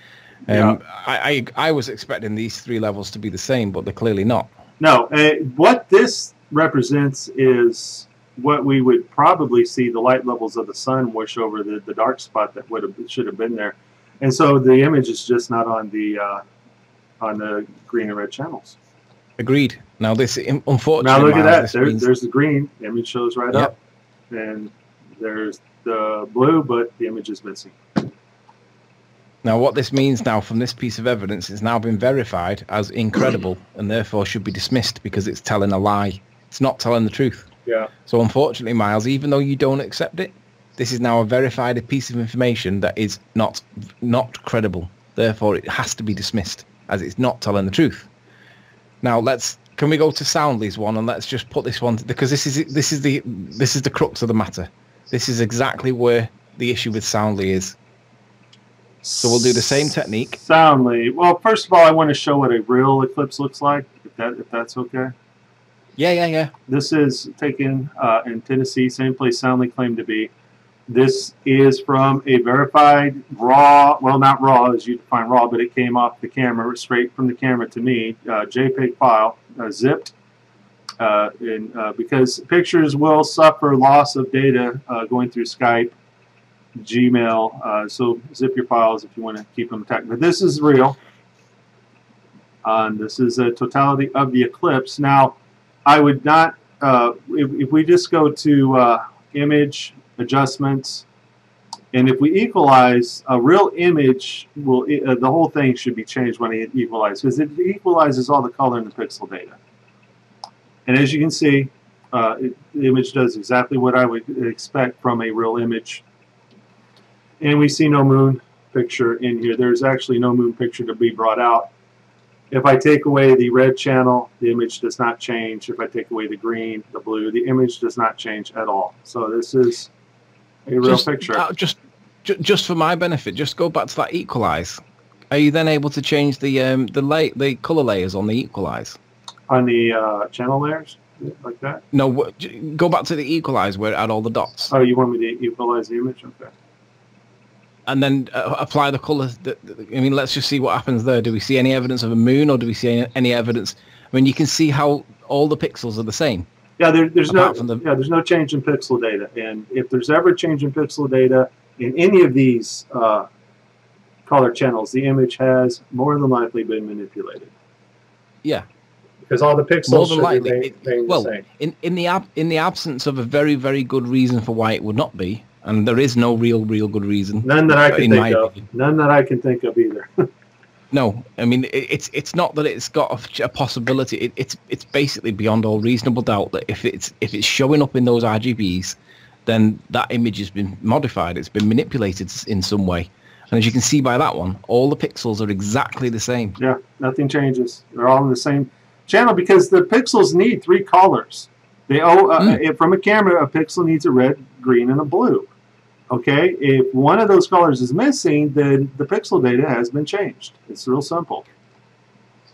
I was expecting these three levels to be the same, but they're clearly not. No, what this represents is what we would probably see the light levels of the sun wash over the dark spot that should have been there, and so the image is just not on the green and red channels. Agreed. Now this, unfortunately, now look at that. There's the green image shows right up, and there's the blue, but the image is missing. Now what this means now from this piece of evidence is now been verified as incredible and therefore should be dismissed because it's telling a lie. It's not telling the truth. Yeah. So unfortunately, Miles, even though you don't accept it, this is now a verified piece of information that is not credible. Therefore, it has to be dismissed as it's not telling the truth. Now can we go to Soundly's one and let's just put this one because this is the crux of the matter. This is exactly where the issue with Soundly is. So we'll do the same technique. Soundly. Well, first of all, I want to show what a real eclipse looks like, if that's okay. Yeah. This is taken in Tennessee, same place Soundly claimed to be. This is from a verified raw, well, not raw as you define raw, but it came off the camera, straight from the camera to me, JPEG file, zipped. Because pictures will suffer loss of data going through Skype, Gmail, so zip your files if you want to keep them intact. But this is real. This is a totality of the eclipse. Now, I would not, if we just go to image adjustments, and if we equalize, a real image will, the whole thing should be changed when it equalizes, because it equalizes all the color in the pixel data. And as you can see, the image does exactly what I would expect from a real image. And we see no moon picture in here. There's actually no moon picture to be brought out. If I take away the red channel, the image does not change. If I take away the green, the blue, the image does not change at all. So this is a real picture. Just for my benefit, just go back to that equalize. Are you then able to change the color layers on the equalize? On the channel layers, like that? No, go back to the equalize where it had all the dots. Oh, you want me to equalize the image? Okay. And then apply the color. I mean, let's just see what happens there. Do we see any evidence of a moon, or do we see any evidence? I mean, you can see how all the pixels are the same. Yeah, there's no change in pixel data. And if there's ever a change in pixel data in any of these color channels, the image has more than likely been manipulated. Yeah. Because all the pixels should remain the same. In the absence of a very, very good reason for why it would not be, and there is no real good reason. None that I can think of. None that I can think of either. No, I mean it's not that it's got a possibility. It's basically beyond all reasonable doubt that if it's showing up in those RGBs, then that image has been modified. It's been manipulated in some way. And as you can see by that one, all the pixels are exactly the same. Yeah, nothing changes. They're all in the same channel because the pixels need 3 colors. They from a camera, a pixel needs a red, green, and a blue. Okay, if one of those colors is missing, then the pixel data has been changed. It's real simple.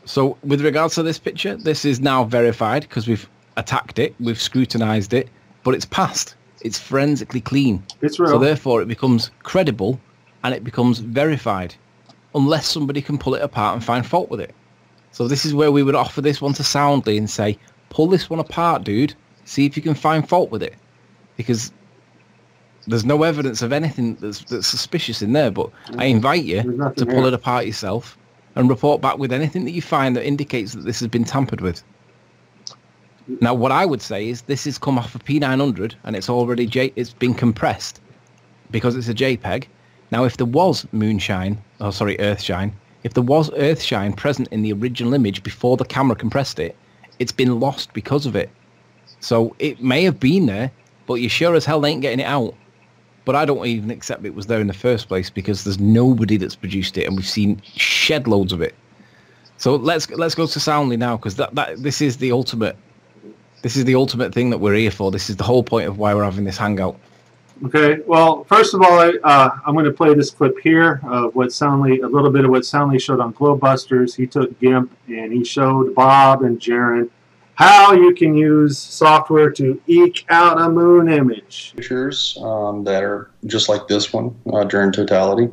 So with regards to this picture, this is now verified because we've attacked it, we've scrutinized it, but it's passed. It's forensically clean. It's real. So therefore it becomes credible and it becomes verified unless somebody can pull it apart and find fault with it. So this is where we would offer this one to Soundly and say, pull this one apart, dude. See if you can find fault with it. Because there's no evidence of anything that's suspicious in there, but I invite you to pull it apart yourself and report back with anything that you find that indicates that this has been tampered with. Now, what I would say is this has come off of P900 and it's already it's been compressed because it's a JPEG. Now, if there was earthshine, if there was earthshine present in the original image before the camera compressed it, it's been lost because of it. So it may have been there, but you sure as hell ain't getting it out. But I don't even accept it was there in the first place because there's nobody that's produced it, and we've seen shed loads of it. So let's go to Soundly now, because this is the ultimate. This is the ultimate thing that we're here for. This is the whole point of why we're having this hangout. Okay. Well, first of all, I'm going to play this clip here of what Soundly, a little bit of what Soundly showed on Globebusters. He took GIMP and he showed Bob and Jaron how you can use software to eke out a moon image. Pictures that are just like this one during totality.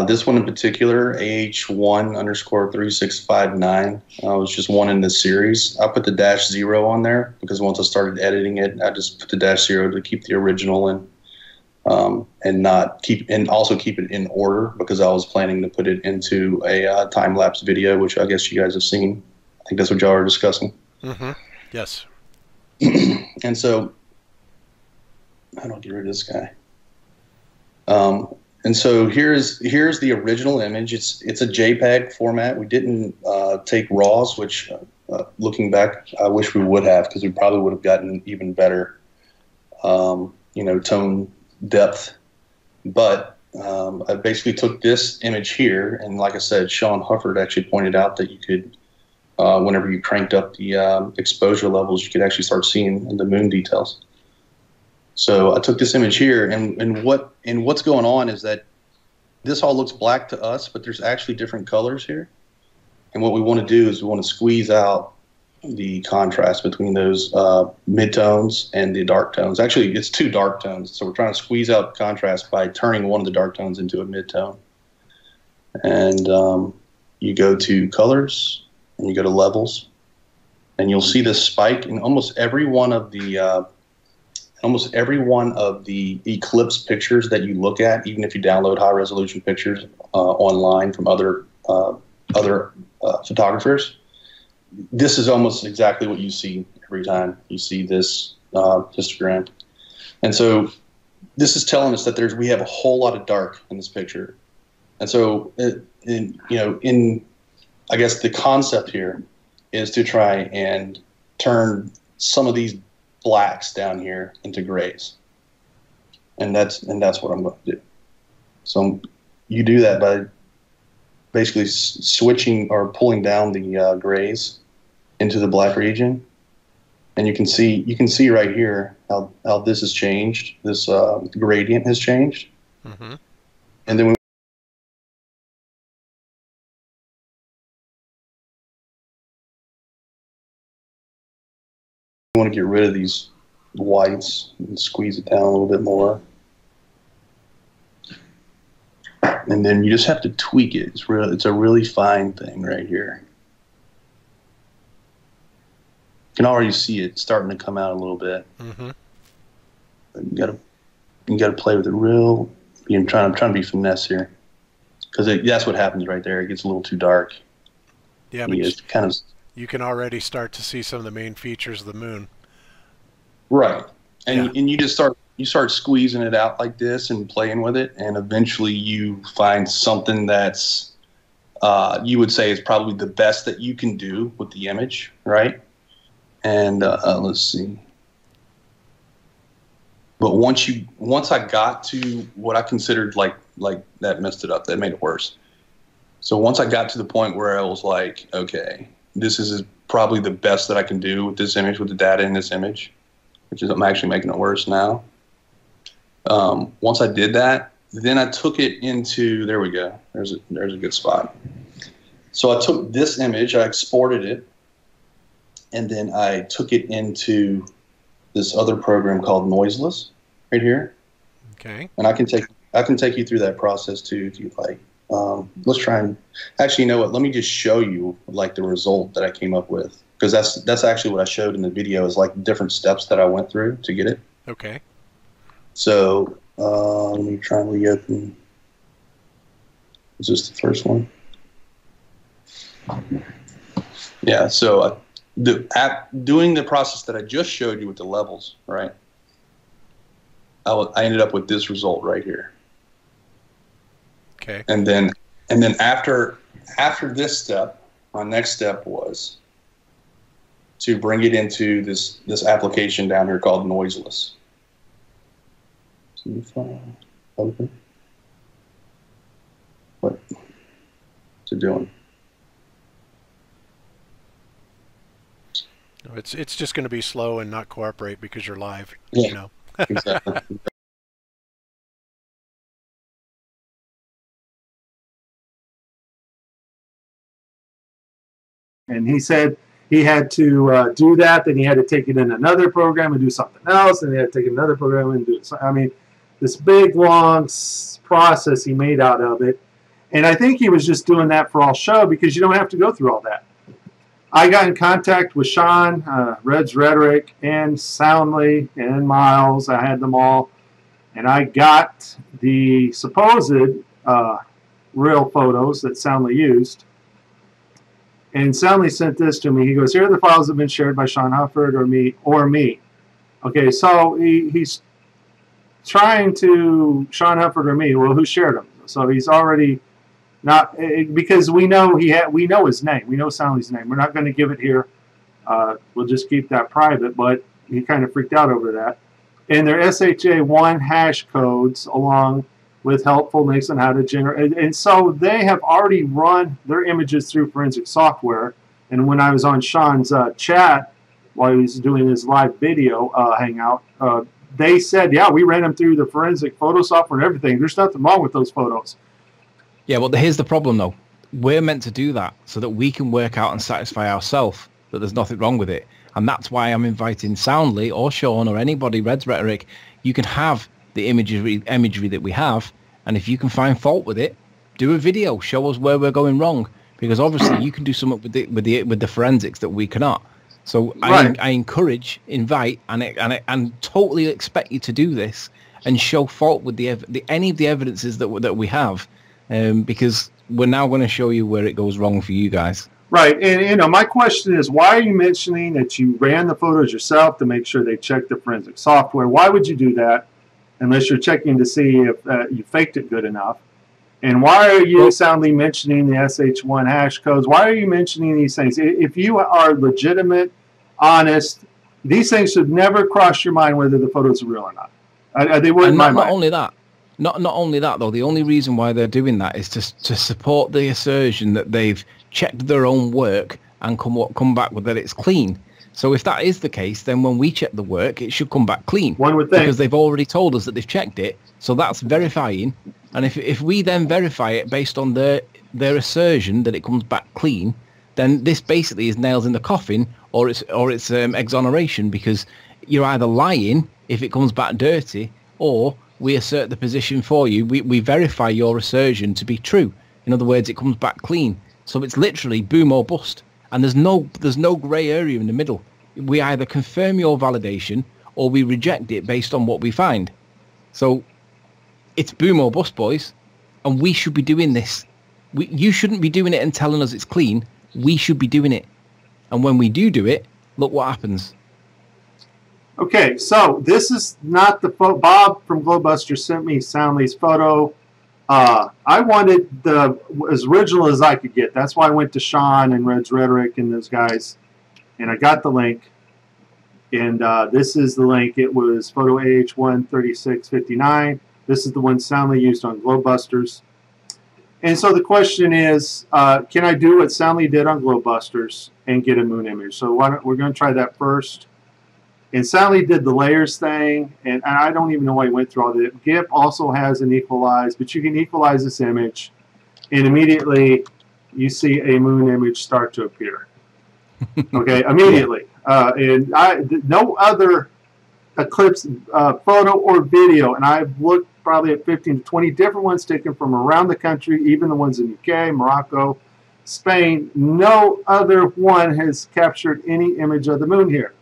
This one in particular, AH1_3659, was just one in this series. I put the -0 on there because once I started editing it, I just put the -0 to keep the original in, and also keep it in order because I was planning to put it into a time-lapse video, which I guess you guys have seen. I think that's what y'all are discussing. Mm-hmm. Yes. And so, how do I get rid of this guy? And so here's the original image. It's a JPEG format. We didn't take RAWs, which looking back, I wish we would have because we probably would have gotten even better, tone depth. But I basically took this image here, and like I said, Sean Hufford actually pointed out that you could. Whenever you cranked up the exposure levels, you could actually start seeing the moon details. So I took this image here, and what's going on is that this all looks black to us, but there's actually different colors here. And what we want to do is we want to squeeze out the contrast between those midtones and the dark tones. Actually, it's 2 dark tones, so we're trying to squeeze out contrast by turning one of the dark tones into a midtone. And you go to colors. And you go to levels, and you'll see this spike in almost every one of the Eclipse pictures that you look at. Even if you download high resolution pictures online from other photographers, this is almost exactly what you see every time you see this histogram. And so this is telling us that we have a whole lot of dark in this picture. And so, I guess the concept here is to try and turn some of these blacks down here into grays. And that's what I'm going to do. So you do that by basically switching or pulling down the grays into the black region. And you can see right here how this has changed. This gradient has changed. Mm-hmm. And then we want to get rid of these whites and squeeze it down a little bit more. And then you just have to tweak it. It's a really fine thing right here. You can already see it starting to come out a little bit. Mm-hmm. You gotta play with it real. I'm trying to be finesse here, because that's what happens right there. It gets a little too dark. Yeah, but you can already start to see some of the main features of the moon. Right, and you just start squeezing it out like this and playing with it, and eventually you find something that's you would say is probably the best that you can do with the image, right? And let's see. But once I got to what I considered like that messed it up, that made it worse. So once I got to the point where I was like, okay, this is probably the best that I can do with this image, with the data in this image, which is I'm actually making it worse now. Once I did that, then I took it into, there we go. There's a good spot. So I took this image, I exported it, and then I took it into this other program called Noiseless right here. Okay. And I can take you through that process too if you'd like. Let's try and actually, you know what? Let me just show you like the result that I came up with, because that's actually what I showed in the video, is like different steps that I went through to get it. Okay. So let me try and reopen. Is this the first one? Yeah. So doing the process that I just showed you with the levels, right? I ended up with this result right here. Okay. And then after this step, my next step was to bring it into this application down here called Noiseless. Open. What's it doing? It's just going to be slow and not cooperate because you're live. Yeah, you know. Exactly. And he said he had to do that, then he had to take it in another program and do something else, and he had to take another program and do it. So, I mean, this big, long process he made out of it. And I think he was just doing that for all show, because you don't have to go through all that. I got in contact with Sean, Red's Rhetoric, and Soundly, and Miles. I had them all. And I got the supposed real photos that Soundly used. And Soundly sent this to me. He goes, here are the files that have been shared by Sean Hufford or me. Okay, so he's trying to Sean Hufford or me. Well, who shared them? So he's already not, because we know his name. We know Soundly's name. We're not going to give it here. We'll just keep that private, but he kind of freaked out over that. And they're SHA-1 hash codes along with helpful links on how to generate. And so they have already run their images through forensic software. And when I was on Sean's chat while he was doing his live video hangout, they said, yeah, we ran them through the forensic photo software and everything. There's nothing wrong with those photos. Yeah, well, here's the problem, though. We're meant to do that so that we can work out and satisfy ourselves that there's nothing wrong with it. And that's why I'm inviting Soundly or Sean or anybody, Red's Rhetoric. You can have the imagery that we have, and if you can find fault with it, do a video, show us where we're going wrong, because obviously you can do something with the forensics that we cannot. So right. I encourage, invite, and totally expect you to do this and show fault with any of the evidences that we have, because we're now going to show you where it goes wrong for you guys. Right, and my question is, why are you mentioning that you ran the photos yourself to make sure they checked the forensic software? Why would you do that unless you're checking to see if you faked it good enough? And why are you soundly mentioning the SH1 hash codes? Why are you mentioning these things? If you are legitimate, honest, these things should never cross your mind whether the photos are real or not. They wouldn't. Not only that. Not only that, though, the only reason why they're doing that is to support the assertion that they've checked their own work and come back with that it's clean. So if that is the case, then when we check the work, it should come back clean. One would think. Because they've already told us that they've checked it, so that's verifying. And if we then verify it based on their assertion that it comes back clean, then this basically is nails in the coffin, or it's exoneration, because you're either lying if it comes back dirty, or we assert the position for you. We verify your assertion to be true. In other words, it comes back clean. So it's literally boom or bust. And there's no grey area in the middle. We either confirm your validation or we reject it based on what we find. So it's boom or bust, boys. And we should be doing this. You shouldn't be doing it and telling us it's clean. We should be doing it. And when we do it, look what happens. Okay, so this is not the photo. Bob from Globebusters sent me Soundly's photo. I wanted as original as I could get. That's why I went to Sean and Red's Rhetoric and those guys, and I got the link. And this is the link. It was photo AH13659. This is the one Soundly used on Globebusters. And so the question is, can I do what Soundly did on Globebusters and get a moon image? So we're going to try that first. And Soundly did the layers thing, and I don't even know why he went through all that. GIF also has an equalize, but you can equalize this image, and immediately you see a moon image start to appear. Okay, immediately. And no other Eclipse photo or video, and I've looked probably at 15 to 20 different ones taken from around the country, even the ones in UK, Morocco, Spain. No other one has captured any image of the moon here.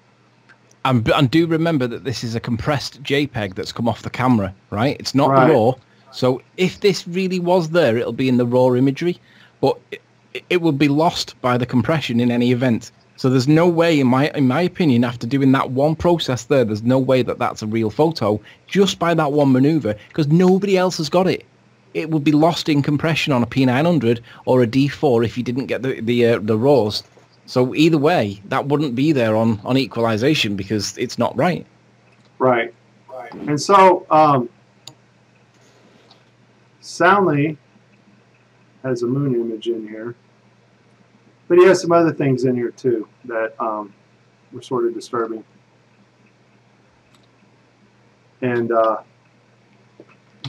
And do remember that this is a compressed JPEG that's come off the camera, right? It's not the raw. So if this really was there, it'll be in the raw imagery, but it would be lost by the compression in any event. So there's no way, in my opinion, after doing that one process there's no way that that's a real photo just by that one maneuver, because nobody else has got it. It would be lost in compression on a P900 or a D4 if you didn't get the raws. So either way, that wouldn't be there on equalization because it's not right. Right. And so Soundly has a moon image in here. But he has some other things in here too that were sort of disturbing. And let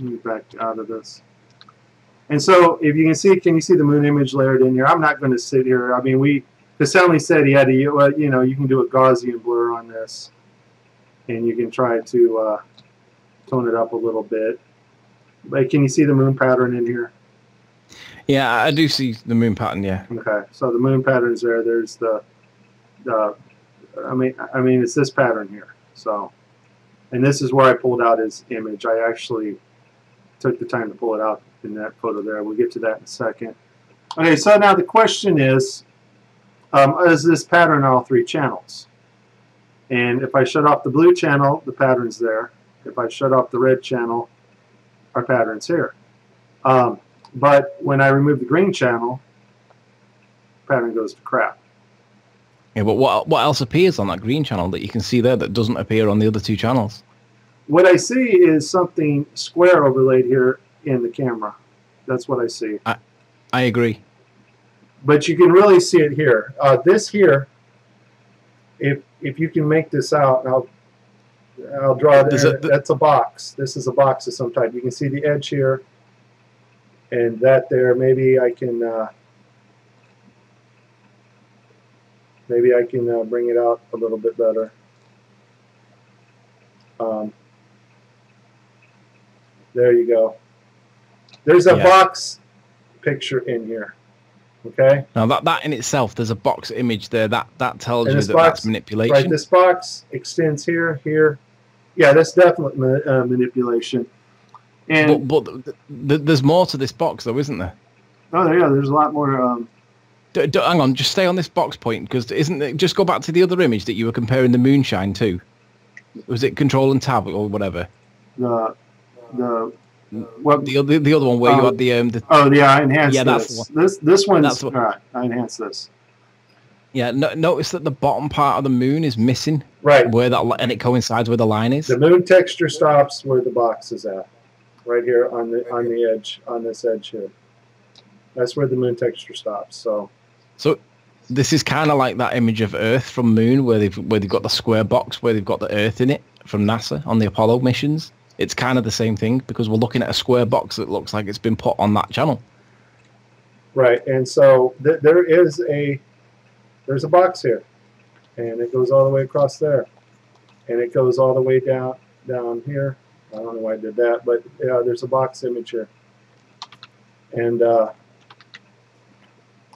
me back out of this. And so if you can you see the moon image layered in here? I'm not going to sit here. I mean, because Soundly said he had to, you can do a Gaussian blur on this, and you can try to tone it up a little bit. But can you see the moon pattern in here? Yeah, I do see the moon pattern. Yeah. Okay, so the moon pattern's there. There's I mean, it's this pattern here. So, and this is where I pulled out his image. I actually took the time to pull it out in that photo there. We'll get to that in a second. Okay, so now the question is this pattern on all three channels? And if I shut off the blue channel, the pattern's there. If I shut off the red channel, our pattern's here. But when I remove the green channel, the pattern goes to crap. Yeah, but what else appears on that green channel that you can see there that doesn't appear on the other two channels? What I see is something square overlaid here in the camera. That's what I see. I agree. But you can really see it here. This here, if you can make this out, and I'll draw it there. That's a box. This is a box of some type. You can see the edge here, and that there. Maybe I can bring it out a little bit better. There you go. There's a box picture in here. Okay. Now that in itself, there's a box image there that tells you that that's manipulation. Right. This box extends here. Yeah, that's definitely manipulation. And but there's more to this box, though, isn't there? Oh yeah, there's a lot more. Hang on, just stay on this box point, because isn't it? Just go back to the other image that you were comparing the moonshine to. Was it Control and Tab or whatever? What the other one where you had the oh yeah, I enhanced this one's that's all right. I enhanced this. Yeah, notice that the bottom part of the moon is missing. Right. Where that, and it coincides where the line is. The moon texture stops where the box is at, right here on the edge, on this edge here. That's where the moon texture stops. So this is kind of like that image of Earth from Moon, where they've got the square box where they've got the Earth in it from NASA on the Apollo missions. It's kind of the same thing, because we're looking at a square box that looks like it's been put on that channel. Right, and so there's a box here, and it goes all the way across there, and it goes all the way down here. I don't know why I did that, but yeah, there's a box image here, and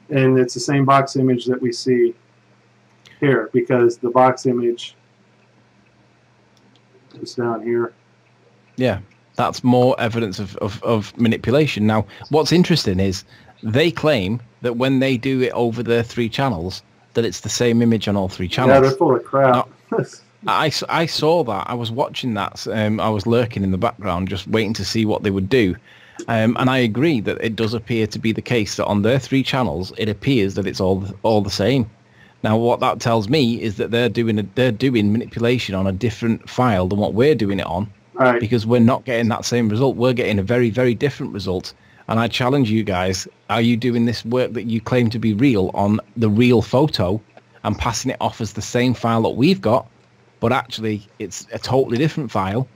it's the same box image that we see here, because the box image is down here. Yeah, that's more evidence of manipulation. Now, what's interesting is they claim that when they do it over their 3 channels, that it's the same image on all 3 channels. Yeah, they're full of crap. Now, I saw that. I was watching that. I was lurking in the background, just waiting to see what they would do. And I agree that it does appear to be the case that on their 3 channels, it appears that it's all the same. Now, what that tells me is that they're doing manipulation on a different file than what we're doing it on. Right. Because we're not getting that same result. We're getting a very, very different result. And I challenge you guys, are you doing this work that you claim to be real on the real photo and passing it off as the same file that we've got, but actually it's a totally different file,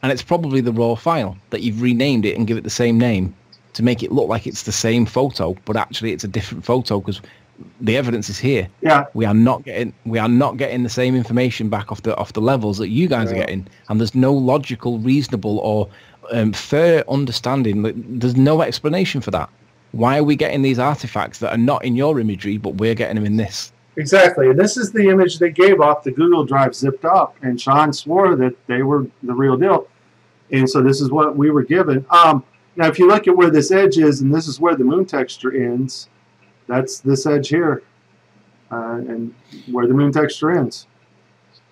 and it's probably the raw file that you've renamed it and give it the same name to make it look like it's the same photo, but actually it's a different photo because the evidence is here. Yeah. We are not getting the same information back off the levels that you guys are getting, and there's no logical, reasonable, or fair understanding. There's no explanation for that. Why are we getting these artifacts that are not in your imagery, but we're getting them in this? Exactly. And this is the image they gave off the Google Drive zipped up, and Sean swore that they were the real deal. And so this is what we were given. Now, if you look at where this edge is, and this is where the moon texture ends, that's this edge here, and where the moon texture ends.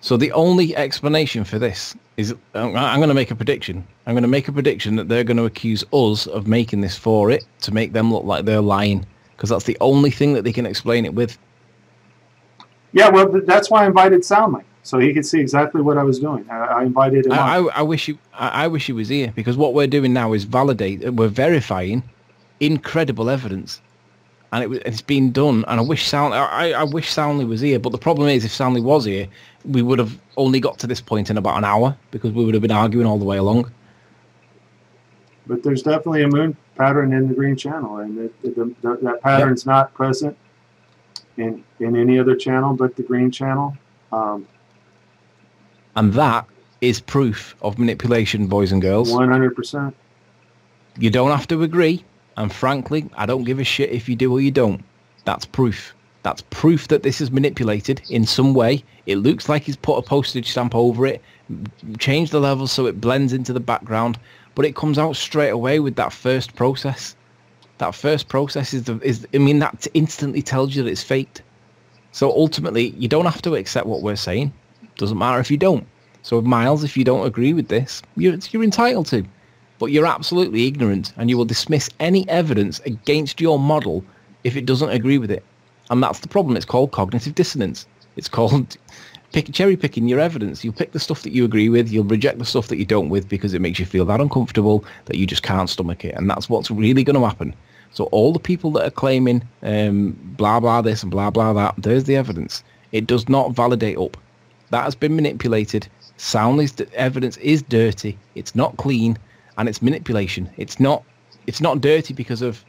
So the only explanation for this is, I'm going to make a prediction. I'm going to make a prediction that they're going to accuse us of making this for it, to make them look like they're lying, because that's the only thing that they can explain it with. Yeah, well, that's why I invited Soundly, so he could see exactly what I was doing. I invited him. I wish he was here, because what we're doing now is we're verifying incredible evidence, and it's been done. And I wish Soundly was here, but the problem is, if Soundly was here, we would have only got to this point in about an hour, because we would have been arguing all the way along. But there's definitely a moon pattern in the green channel, and that pattern's not present in any other channel but the green channel. And that is proof of manipulation, boys and girls. 100%. You don't have to agree, and frankly, I don't give a shit if you do or you don't. That's proof. That's proof that this is manipulated in some way. It looks like he's put a postage stamp over it, changed the levels so it blends into the background, but it comes out straight away with that first process. That first process that instantly tells you that it's faked. So ultimately, you don't have to accept what we're saying. Doesn't matter if you don't. So Miles, if you don't agree with this, you're entitled to. But you're absolutely ignorant, and you will dismiss any evidence against your model if it doesn't agree with it. And that's the problem. It's called cognitive dissonance. It's called cherry picking your evidence. You'll pick the stuff that you agree with. You'll reject the stuff that you don't with, because it makes you feel that uncomfortable that you just can't stomach it. And that's what's really going to happen. So all the people that are claiming blah, blah this and blah, blah that, there's the evidence. It does not validate up. That has been manipulated. Soundly's evidence is dirty. It's not clean, and it's manipulation. It's not dirty because of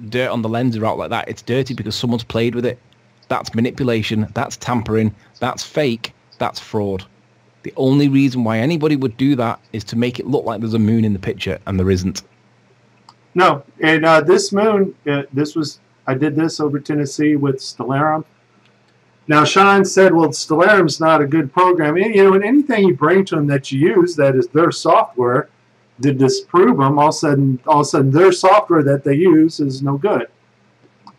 dirt on the lens or out like that. It's dirty because someone's played with it. That's manipulation. That's tampering. That's fake. That's fraud. The only reason why anybody would do that is to make it look like there's a moon in the picture, and there isn't. No, and this moon, I did this over Tennessee with Stellarum. Now, Sean said, well, Stellarum's not a good program. And, and anything you bring to them that you use, that is their software, to disprove them, all of a sudden their software that they use is no good.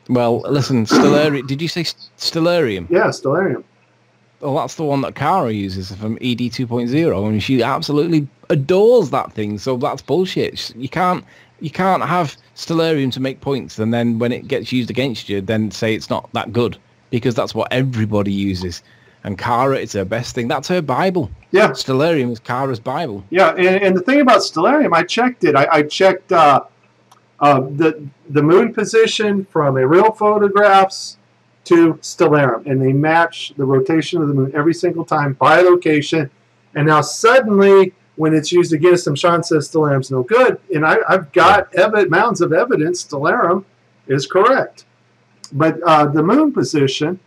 Well, listen, Stellarium. Did you say Stellarium? Yeah, Stellarium. Well, that's the one that Kara uses from ED 2.0, and she absolutely adores that thing. So that's bullshit. You can't have Stellarium to make points, and then when it gets used against you, then say it's not that good, because that's what everybody uses. And Kara, it's her best thing. That's her Bible. Yeah. Stellarium is Kara's Bible. Yeah, and the thing about Stellarium, I checked it. I checked the moon position from aerial photographs to Stellarium, and they match the rotation of the moon every single time by location. And now suddenly, when it's used against them, Sean says Stellarium's no good. And I've got mounds of evidence Stellarium is correct. But the moon position,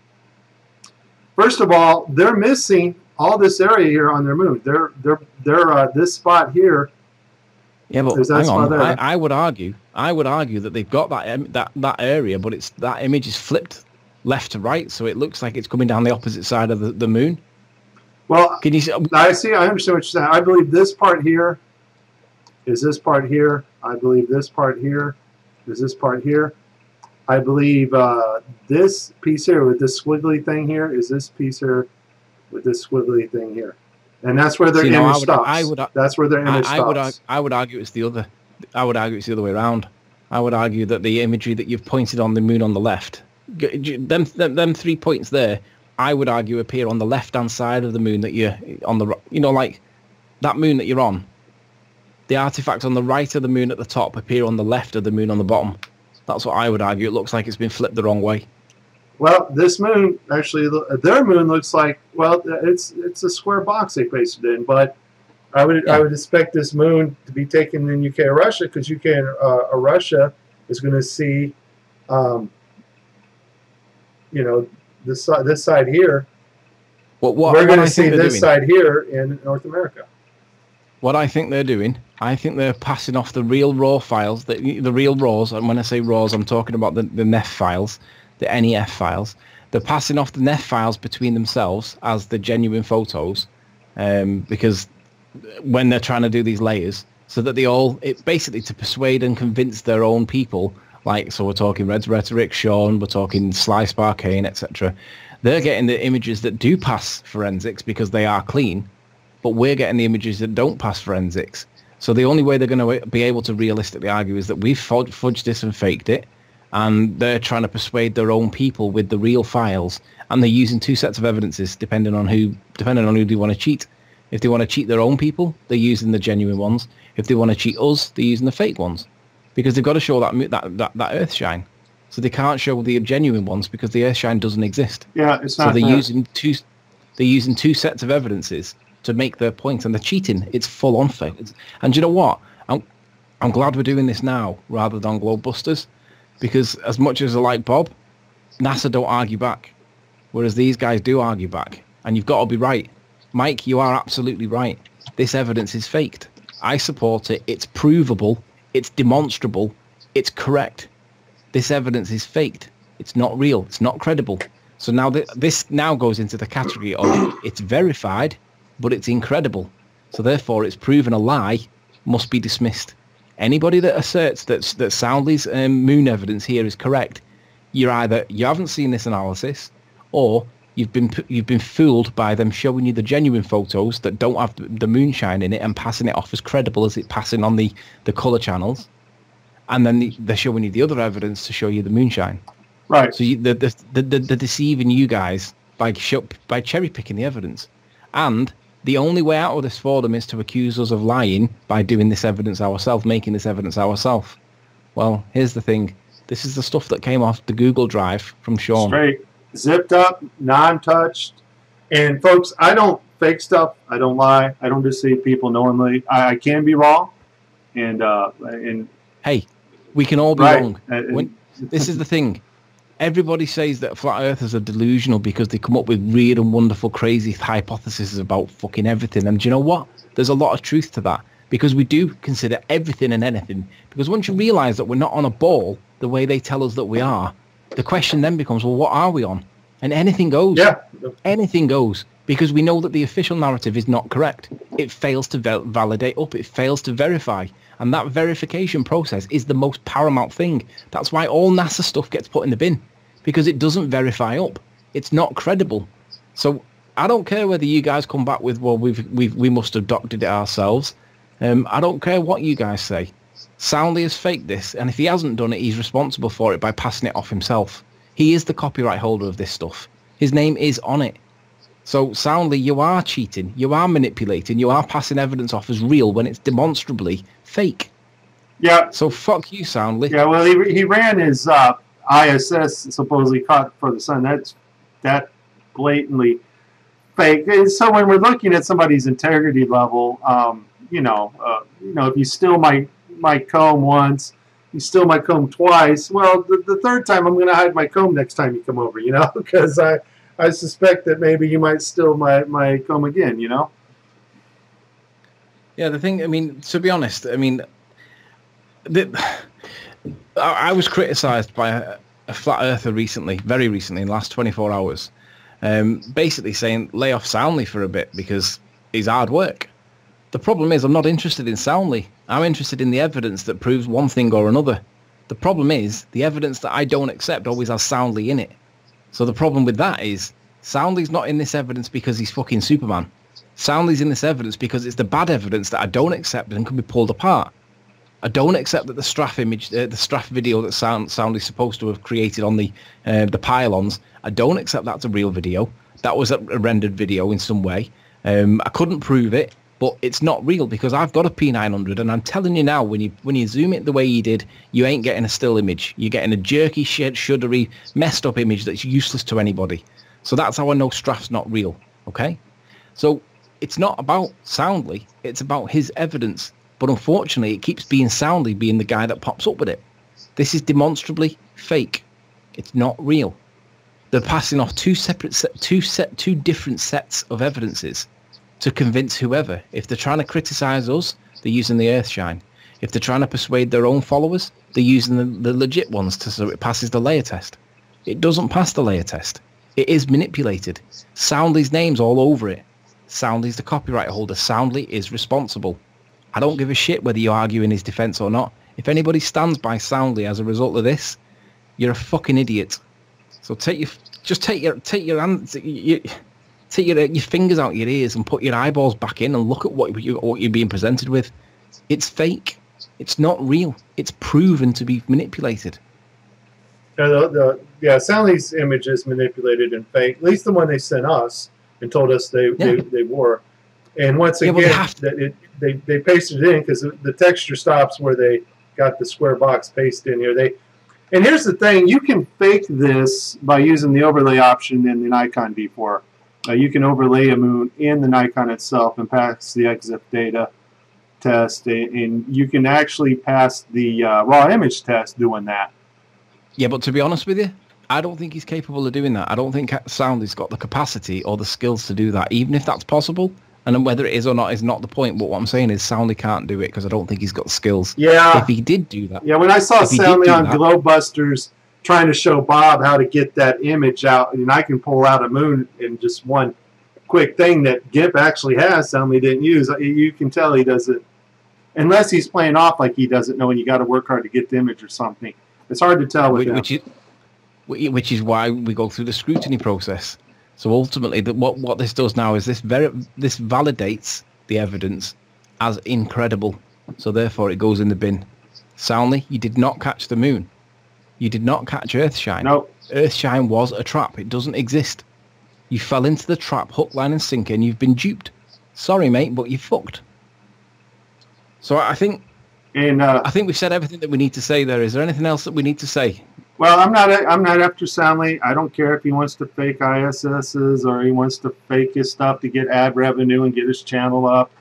first of all, they're missing all this area here on their moon. They're this spot here. Yeah, but hang on. I would argue that they've got that area, but that image is flipped left to right, so it looks like it's coming down the opposite side of the moon. Well, can you see? I understand what you're saying. I believe this part here is this part here. I believe this part here is this part here. I believe this piece here with this squiggly thing here is this piece here with this squiggly thing here. And that's where their image stops. That's where their image stops. I would argue it's the other. I would argue it's the other way around. I would argue that the imagery that you've pointed on the moon on the left, them 3 points there, I would argue appear on the left-hand side of the moon that you're on the, like that moon that you're on. The artifacts on the right of the moon at the top appear on the left of the moon on the bottom. That's what I would argue. It looks like it's been flipped the wrong way. Well, this moon, actually, their moon looks like, well, it's a square box they pasted in, but I would expect this moon to be taken in UK or Russia, because UK or Russia is going to see, this side here. We're going to see this side here in North America. What I think they're doing, I think they're passing off the real raw files, the real raws, and when I say raws, I'm talking about the NEF files, the NEF files. They're passing off the NEF files between themselves as the genuine photos, because when they're trying to do these layers, so that basically to persuade and convince their own people, so we're talking Red's Rhetoric, Sean, we're talking Sly Sparkane, etc. They're getting the images that do pass forensics because they are clean, but we're getting the images that don't pass forensics. So the only way they're going to be able to realistically argue is that we've fudged this and faked it, and they're trying to persuade their own people with the real files, and they're using two sets of evidences depending on who they want to cheat. If they want to cheat their own people, they're using the genuine ones. If they want to cheat us, they're using the fake ones, because they've got to show that earthshine. So they can't show the genuine ones because the earthshine doesn't exist. Yeah, it's not. So they're using two sets of evidences to make their point, and they're cheating. It's full on fake. And you know what? I'm glad we're doing this now rather than Globebusters, because as much as I like Bob, NASA don't argue back, whereas these guys do argue back. And you've got to be right. Mike, you are absolutely right. This evidence is faked. I support it. It's provable. It's demonstrable. It's correct. This evidence is faked. It's not real. It's not credible. So now this now goes into the category of it's verified, but it's incredible. So therefore, it's proven a lie, must be dismissed. Anybody that asserts that Soundly's moon evidence here is correct, you haven't seen this analysis, or you've been fooled by them showing you the genuine photos that don't have the moonshine in it and passing it off as credible as it passing on the colour channels, and then they're showing you the other evidence to show you the moonshine. Right. So they're deceiving you guys by cherry picking the evidence, and the only way out of this for them is to accuse us of lying by doing this evidence ourselves, making this evidence ourselves. Well, here's the thing. This is the stuff that came off the Google Drive from Sean. Straight, zipped up, non-touched. And folks, I don't fake stuff. I don't lie. I don't deceive people knowingly. I can be wrong. And hey, we can all be wrong. This is the thing. Everybody says that flat earthers are delusional because they come up with weird and wonderful, crazy hypotheses about fucking everything. And do you know what? There's a lot of truth to that, because we do consider everything and anything. Because once you realise that we're not on a ball the way they tell us that we are, the question then becomes, well, what are we on? And anything goes. Yeah. Anything goes. because we know that the official narrative is not correct. It fails to validate up. It fails to verify. And that verification process is the most paramount thing. That's why all NASA stuff gets put in the bin, because it doesn't verify up. It's not credible. So I don't care whether you guys come back with, well, we must have doctored it ourselves. I don't care what you guys say. Soundly has faked this, and if he hasn't done it, he's responsible for it by passing it off himself. He is the copyright holder of this stuff. His name is on it. So Soundly, you are cheating, you are manipulating, you are passing evidence off as real when it's demonstrably fake. Yeah. So fuck you, Soundly. Yeah, well, he ran his ISS supposedly caught for the sun. That blatantly fake. And so when we're looking at somebody's integrity level, if you steal my comb once, you steal my comb twice. Well, the third time I'm going to hide my comb next time you come over, because I suspect that maybe you might steal my comb again, Yeah, the thing, I mean, to be honest, I mean, I was criticised by a flat earther recently, very recently, in the last 24 hours, basically saying lay off Soundly for a bit because he's hard work. The problem is I'm not interested in Soundly. I'm interested in the evidence that proves one thing or another. The problem is the evidence that I don't accept always has Soundly in it. So the problem with that is Soundly's not in this evidence because he's fucking Superman. Soundly's in this evidence because it's the bad evidence that I don't accept and can be pulled apart. I don't accept that the Straff image, the Straff video that Soundly's supposed to have created on the pylons, I don't accept that's a real video. That was a rendered video in some way. I couldn't prove it, but it's not real because I've got a P900, and I'm telling you now, when you zoom it the way you did, you ain't getting a still image. You're getting a jerky, shuddery, messed up image that's useless to anybody. So that's how I know Straff's not real. Okay, so it's not about Soundly, it's about his evidence. But unfortunately, it keeps being Soundly being the guy that pops up with it. This is demonstrably fake. It's not real. They're passing off two different sets of evidences to convince whoever. If they're trying to criticize us, they're using the Earthshine. If they're trying to persuade their own followers, they're using the legit ones so it passes the layer test. It doesn't pass the layer test. It is manipulated. Soundly's name's all over it. Soundly's the copyright holder. Soundly is responsible. I don't give a shit whether you argue in his defense or not. If anybody stands by Soundly as a result of this, you're a fucking idiot. So take your hands, take your fingers out your ears and put your eyeballs back in and look at what you're being presented with. It's fake. It's not real. It's proven to be manipulated. Soundly's image is manipulated and fake. At least the one they sent us and told us they were. And once again, they pasted it in because the texture stops where they got the square box pasted in here. And here's the thing: you can fake this by using the overlay option in the Nikon D4. You can overlay a moon in the Nikon itself and pass the EXIF data test, and you can actually pass the raw image test doing that. Yeah, but to be honest with you, I don't think he's capable of doing that. I don't think Soundly's got the capacity or the skills to do that, even if that's possible. And then whether it is or not is not the point. But what I'm saying is Soundly can't do it because I don't think he's got the skills. Yeah. If he did do that. Yeah, when I saw Soundly on Globebusters trying to show Bob how to get that image out, and I can pull out a moon in just one quick thing that GIMP actually has, Soundly didn't use. You can tell he doesn't, unless he's playing off like he doesn't know and you got to work hard to get the image or something. It's hard to tell with which is why we go through the scrutiny process. So ultimately, what this does now is this validates the evidence as incredible. So therefore, it goes in the bin. Soundly, you did not catch the moon. You did not catch Earthshine. No. Earthshine was a trap. It doesn't exist. You fell into the trap, hook, line, and sinker, and you've been duped. Sorry, mate, but you fucked. So I think we've said everything that we need to say there. Is there anything else that we need to say? Well, I'm not after Soundly. I don't care if he wants to fake ISSs or he wants to fake his stuff to get ad revenue and get his channel up.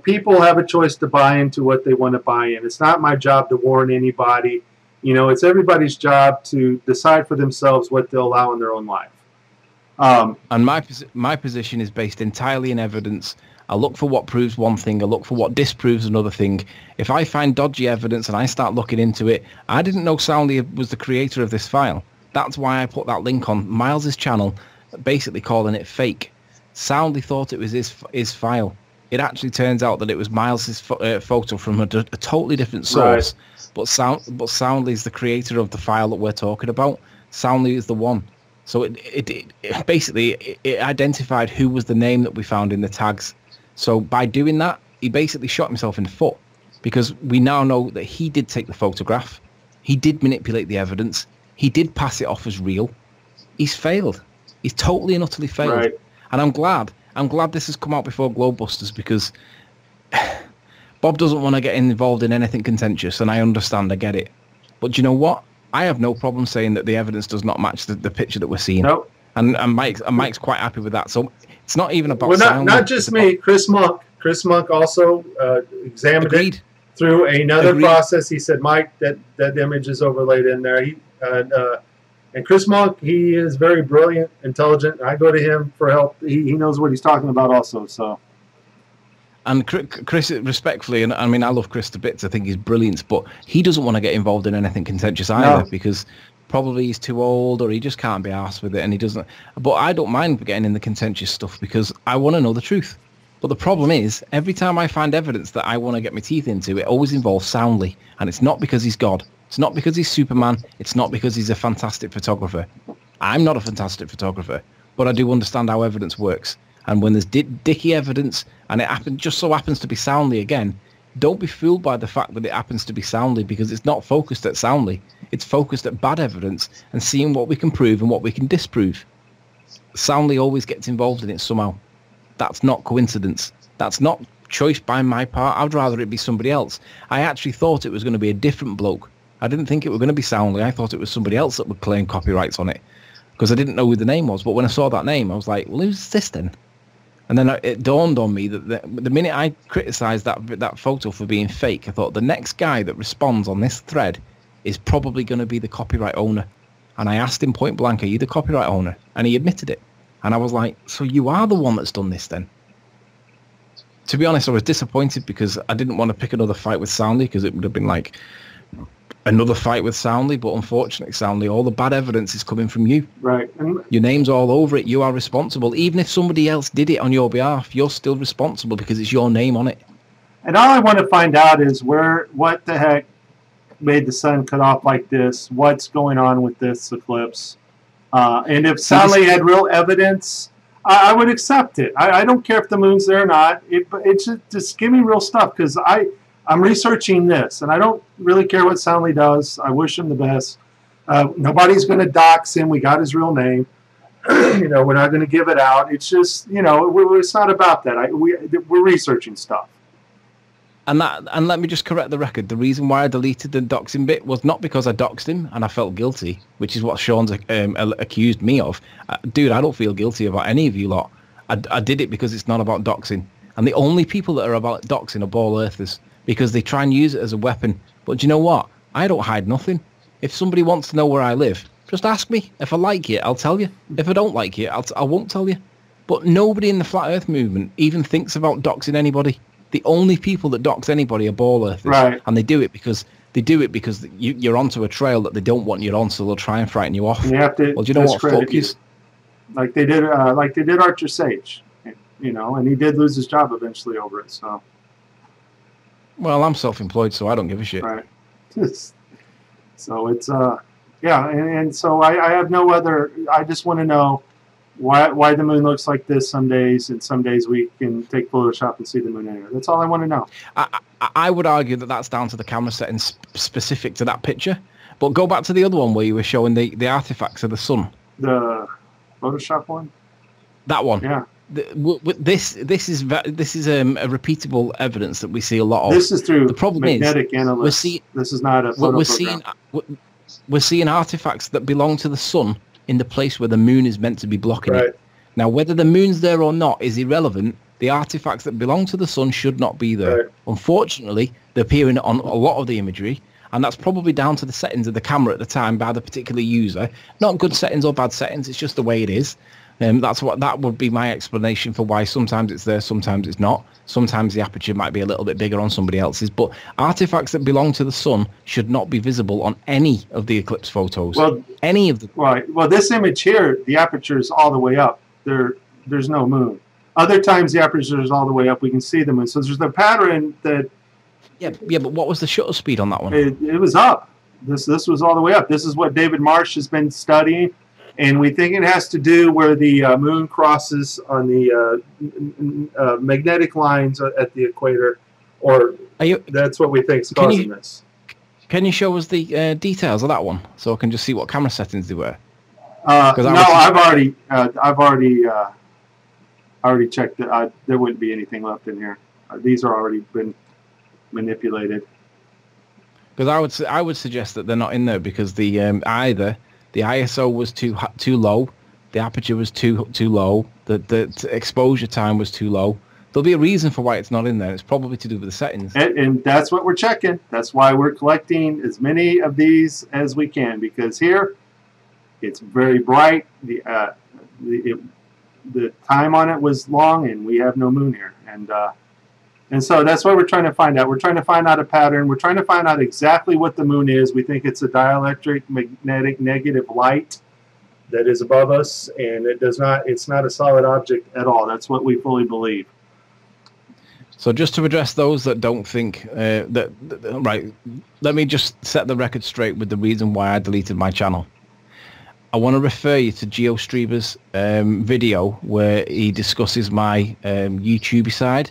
People have a choice to buy into what they want to buy in. It's not my job to warn anybody. It's everybody's job to decide for themselves what they'll allow in their own life. And my position is based entirely in evidence. I look for what proves one thing. I look for what disproves another thing. If I find dodgy evidence and I start looking into it, I didn't know Soundly was the creator of this file. That's why I put that link on Miles's channel, basically calling it fake. Soundly thought it was his file. It actually turns out that it was Miles's photo from a totally different source. Right. But Soundly is the creator of the file that we're talking about. Soundly is the one. So it basically identified who was the name that we found in the tags. So by doing that, he basically shot himself in the foot, because we now know that he did take the photograph. He did manipulate the evidence. He did pass it off as real. He's failed. He's totally and utterly failed. Right. And I'm glad this has come out before Globebusters, because Bob doesn't want to get involved in anything contentious, and I understand, I get it. But you know what? I have no problem saying that the evidence does not match the picture that we're seeing. Nope. And Mike's quite happy with that. So it's not even about not just me. Chris Monk. Chris Monk also examined it through another process. He said, Mike, that image is overlaid in there. And Chris Monk, he is very brilliant, intelligent. I go to him for help. He knows what he's talking about also. So. And Chris, respectfully, and I mean, I love Chris to bits. I think he's brilliant, but he doesn't want to get involved in anything contentious either, because probably he's too old, or he just can't be arsed with it, and he doesn't. But I don't mind getting in the contentious stuff, because I want to know the truth. But the problem is, every time I find evidence that I want to get my teeth into, it always involves Soundly, and it's not because he's God. It's not because he's Superman. It's not because he's a fantastic photographer. I'm not a fantastic photographer, but I do understand how evidence works. And when there's dicky evidence, and it just so happens to be Soundly again, don't be fooled by the fact that it happens to be Soundly, because it's not focused at Soundly. It's focused at bad evidence and seeing what we can prove and what we can disprove. Soundly always gets involved in it somehow. That's not coincidence. That's not choice by my part. I'd rather it be somebody else. I actually thought it was going to be a different bloke. I didn't think it was going to be Soundly. I thought it was somebody else that would claim copyrights on it, because I didn't know who the name was. But when I saw that name, I was like, well, who's this then? And then it dawned on me that the minute I criticised that photo for being fake, I thought the next guy that responds on this thread is probably going to be the copyright owner. And I asked him point blank, are you the copyright owner? And he admitted it. And I was like, so you are the one that's done this then? To be honest, I was disappointed, because I didn't want to pick another fight with Soundly, because it would have been like another fight with Soundly. But unfortunately, Soundly, all the bad evidence is coming from you. Right. Your name's all over it. You are responsible. Even if somebody else did it on your behalf, you're still responsible, because it's your name on it. And all I want to find out is what the heck made the sun cut off like this? What's going on with this eclipse? And if Soundly had real evidence, I would accept it. I don't care if the moon's there or not. It's just give me real stuff, because I'm researching this, and I don't really care what Soundly does. I wish him the best. Nobody's going to dox him. We got his real name. We're not going to give it out. It's just, it's not about that. We're researching stuff. And let me just correct the record. The reason why I deleted the doxing bit was not because I doxed him and I felt guilty, which is what Sean's accused me of. Dude, I don't feel guilty about any of you lot. I did it because it's not about doxing. And the only people that are about doxing are ball earthers, because they try and use it as a weapon. But do you know what? I don't hide nothing. If somebody wants to know where I live, just ask me. If I like it, I'll tell you. If I don't like it, I won't tell you. But nobody in the Flat Earth movement even thinks about doxing anybody. The only people that dox anybody are ball earthers, right? And they do it because you're onto a trail that they don't want you on, so they'll try and frighten you off. And you have to. Well, do you know what? Fuck you. Like they did Archer Sage, and he did lose his job eventually over it. So. Well, I'm self-employed, so I don't give a shit. Right. So it's and so I have no other. I just want to know why the moon looks like this some days, and some days we can take Photoshop and see the moon anywhere. That's all I want to know. I would argue that that's down to the camera settings specific to that picture. But go back to the other one where you were showing the artifacts of the sun. The Photoshop one? That one. Yeah. This is a repeatable evidence that we see a lot of. This is through the problem magnetic analysis. This is not a photo program. We're seeing artifacts that belong to the sun in the place where the moon is meant to be blocking it. Now, whether the moon's there or not is irrelevant. The artifacts that belong to the sun should not be there. Right. Unfortunately, they're appearing on a lot of the imagery, and that's probably down to the settings of the camera at the time by the particular user. Not good settings or bad settings, it's just the way it is. That would be my explanation for why sometimes it's there, sometimes it's not. Sometimes the aperture might be a little bit bigger on somebody else's, but artifacts that belong to the sun should not be visible on any of the eclipse photos. Well, any of them. Right. Well, this image here, the aperture is all the way up. there's no moon. Other times the aperture is all the way up. We can see the moon. So there's a pattern that. Yeah. But what was the shutter speed on that one? It was up. This was all the way up. This is what David Marsh has been studying, and we think it has to do where the moon crosses on the magnetic lines at the equator, or that's what we think is causing this. Can you show us the details of that one so I can just see what camera settings they were? No, I've already checked it. There wouldn't be anything left in here. These are already been manipulated. Because I would suggest that they're not in there because the either the ISO was too low, the aperture was too low, the exposure time was too low. There'll be a reason for why it's not in there. It's probably to do with the settings. And that's what we're checking. That's why we're collecting as many of these as we can, because here it's very bright. The time on it was long, and we have no moon here. And so that's what we're trying to find out. We're trying to find out a pattern. We're trying to find out exactly what the moon is. We think it's a dielectric magnetic negative light that is above us, and it's not a solid object at all. That's what we fully believe. So just to address those that don't think right, let me just set the record straight with the reason why I deleted my channel. I want to refer you to GeoStreamer's video where he discusses my YouTube side.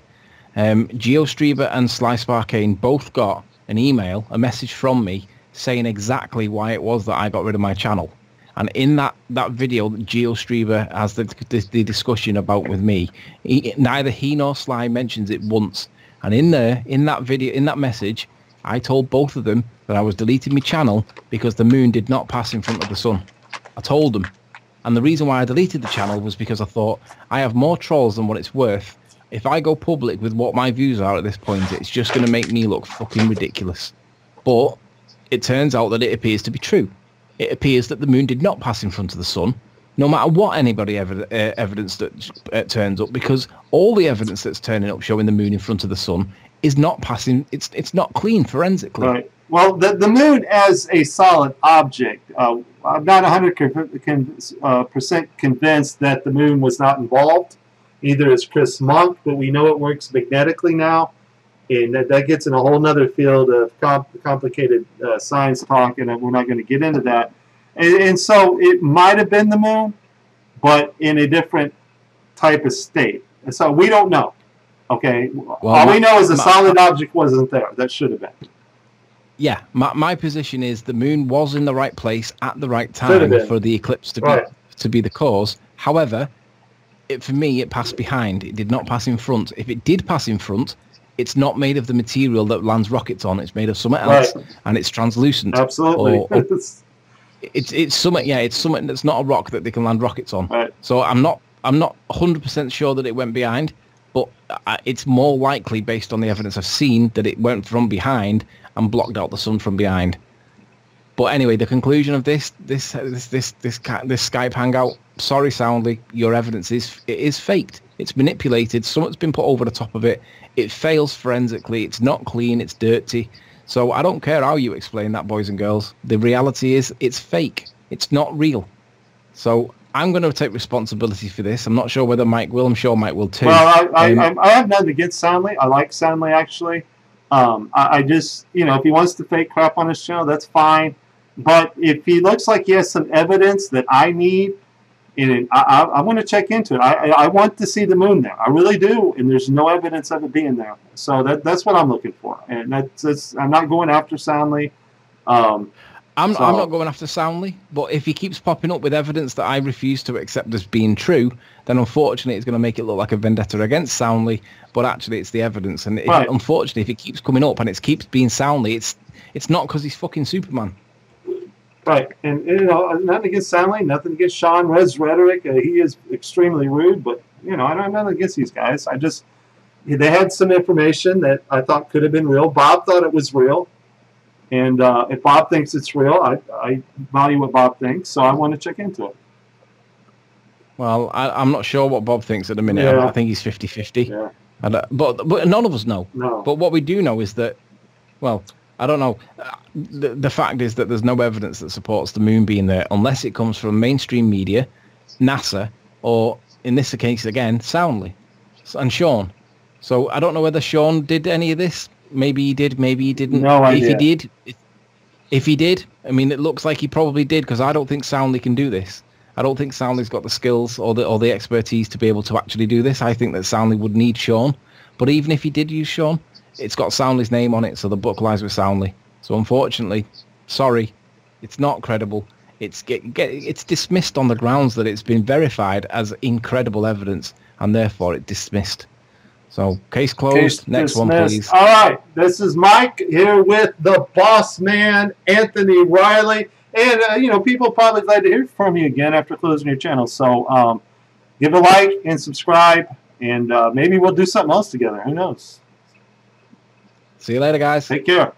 GeoStreamer and Slice Arcane both got an email, a message from me saying exactly why it was that I got rid of my channel. And in that video, GeoStreamer has the discussion about with me. Neither he nor Sly mentions it once. And in that video, in that message, I told both of them that I was deleting my channel because the moon did not pass in front of the sun. I told them. And the reason why I deleted the channel was because I thought I have more trolls than what it's worth. If I go public with what my views are at this point, it's just going to make me look fucking ridiculous. But it turns out that it appears to be true. It appears that the moon did not pass in front of the sun, no matter what anybody evidence that turns up, because all the evidence that's turning up showing the moon in front of the sun is not passing. It's not clean forensically. Right. Well, the moon as a solid object, I'm not 100% convinced that the moon was not involved. Either as Chris Monk, but we know it works magnetically now, and that gets in a whole other field of complicated science talk, and we're not going to get into that. And so it might have been the moon, but in a different type of state. And so we don't know. Okay, all we know is the solid object wasn't there. That should have been. Yeah, my position is the moon was in the right place at the right time for the eclipse to be the cause. However, for me, it passed behind. It did not pass in front. If it did pass in front, it's not made of the material that lands rockets on. It's made of something else, and it's translucent. Absolutely. It's something. Yeah, it's something that's not a rock that they can land rockets on. Right. So I'm not 100% sure that it went behind, but it's more likely, based on the evidence I've seen, that it went from behind and blocked out the sun from behind. But anyway, the conclusion of this Skype hangout. Sorry, Soundly, your evidence is faked. It's manipulated. Something's been put over the top of it. It fails forensically. It's not clean. It's dirty. So I don't care how you explain that, boys and girls. The reality is it's fake. It's not real. So I'm going to take responsibility for this. I'm not sure whether Mike will. I'm sure Mike will too. Well, I have nothing against Soundly. I like Soundly, actually. I just, if he wants to fake crap on his channel, that's fine. But if he looks like he has some evidence that I need, and I want to check into it. I want to see the moon there. I really do, and there's no evidence of it being there. So that's what I'm looking for, and that's I'm not going after Soundly. I'm not going after Soundly, but if he keeps popping up with evidence that I refuse to accept as being true, then unfortunately it's going to make it look like a vendetta against Soundly, but actually it's the evidence. And unfortunately, if it keeps coming up and it keeps being Soundly, it's not because he's fucking Superman. Right, and nothing against Soundly, nothing against Sean Red's rhetoric. He is extremely rude, but I don't have nothing against these guys. They had some information that I thought could have been real. Bob thought it was real, and if Bob thinks it's real, I value what Bob thinks, so I want to check into it. Well, I'm not sure what Bob thinks at the minute. Yeah. I think he's 50-50. Yeah. But none of us know. No. But what we do know is that, well, I don't know. The fact is that there's no evidence that supports the moon being there unless it comes from mainstream media, NASA, or in this case again, Soundly and Sean. So I don't know whether Sean did any of this. Maybe he did, maybe he didn't. No idea. If he did, I mean, it looks like he probably did, because I don't think Soundly can do this. I don't think Soundly's got the skills or the expertise to be able to actually do this. I think that Soundly would need Sean. But even if he did use Sean, it's got Soundly's name on it, so the book lies with Soundly. So unfortunately, sorry, it's not credible. It's dismissed on the grounds that it's been verified as incredible evidence, and therefore it's dismissed. So case closed. Next one, please. All right, this is Mike here with the boss man, Anthony Riley. And, you know, people are probably glad to hear from you again after closing your channel. So give a like and subscribe, and maybe we'll do something else together. Who knows? See you later, guys. Take care.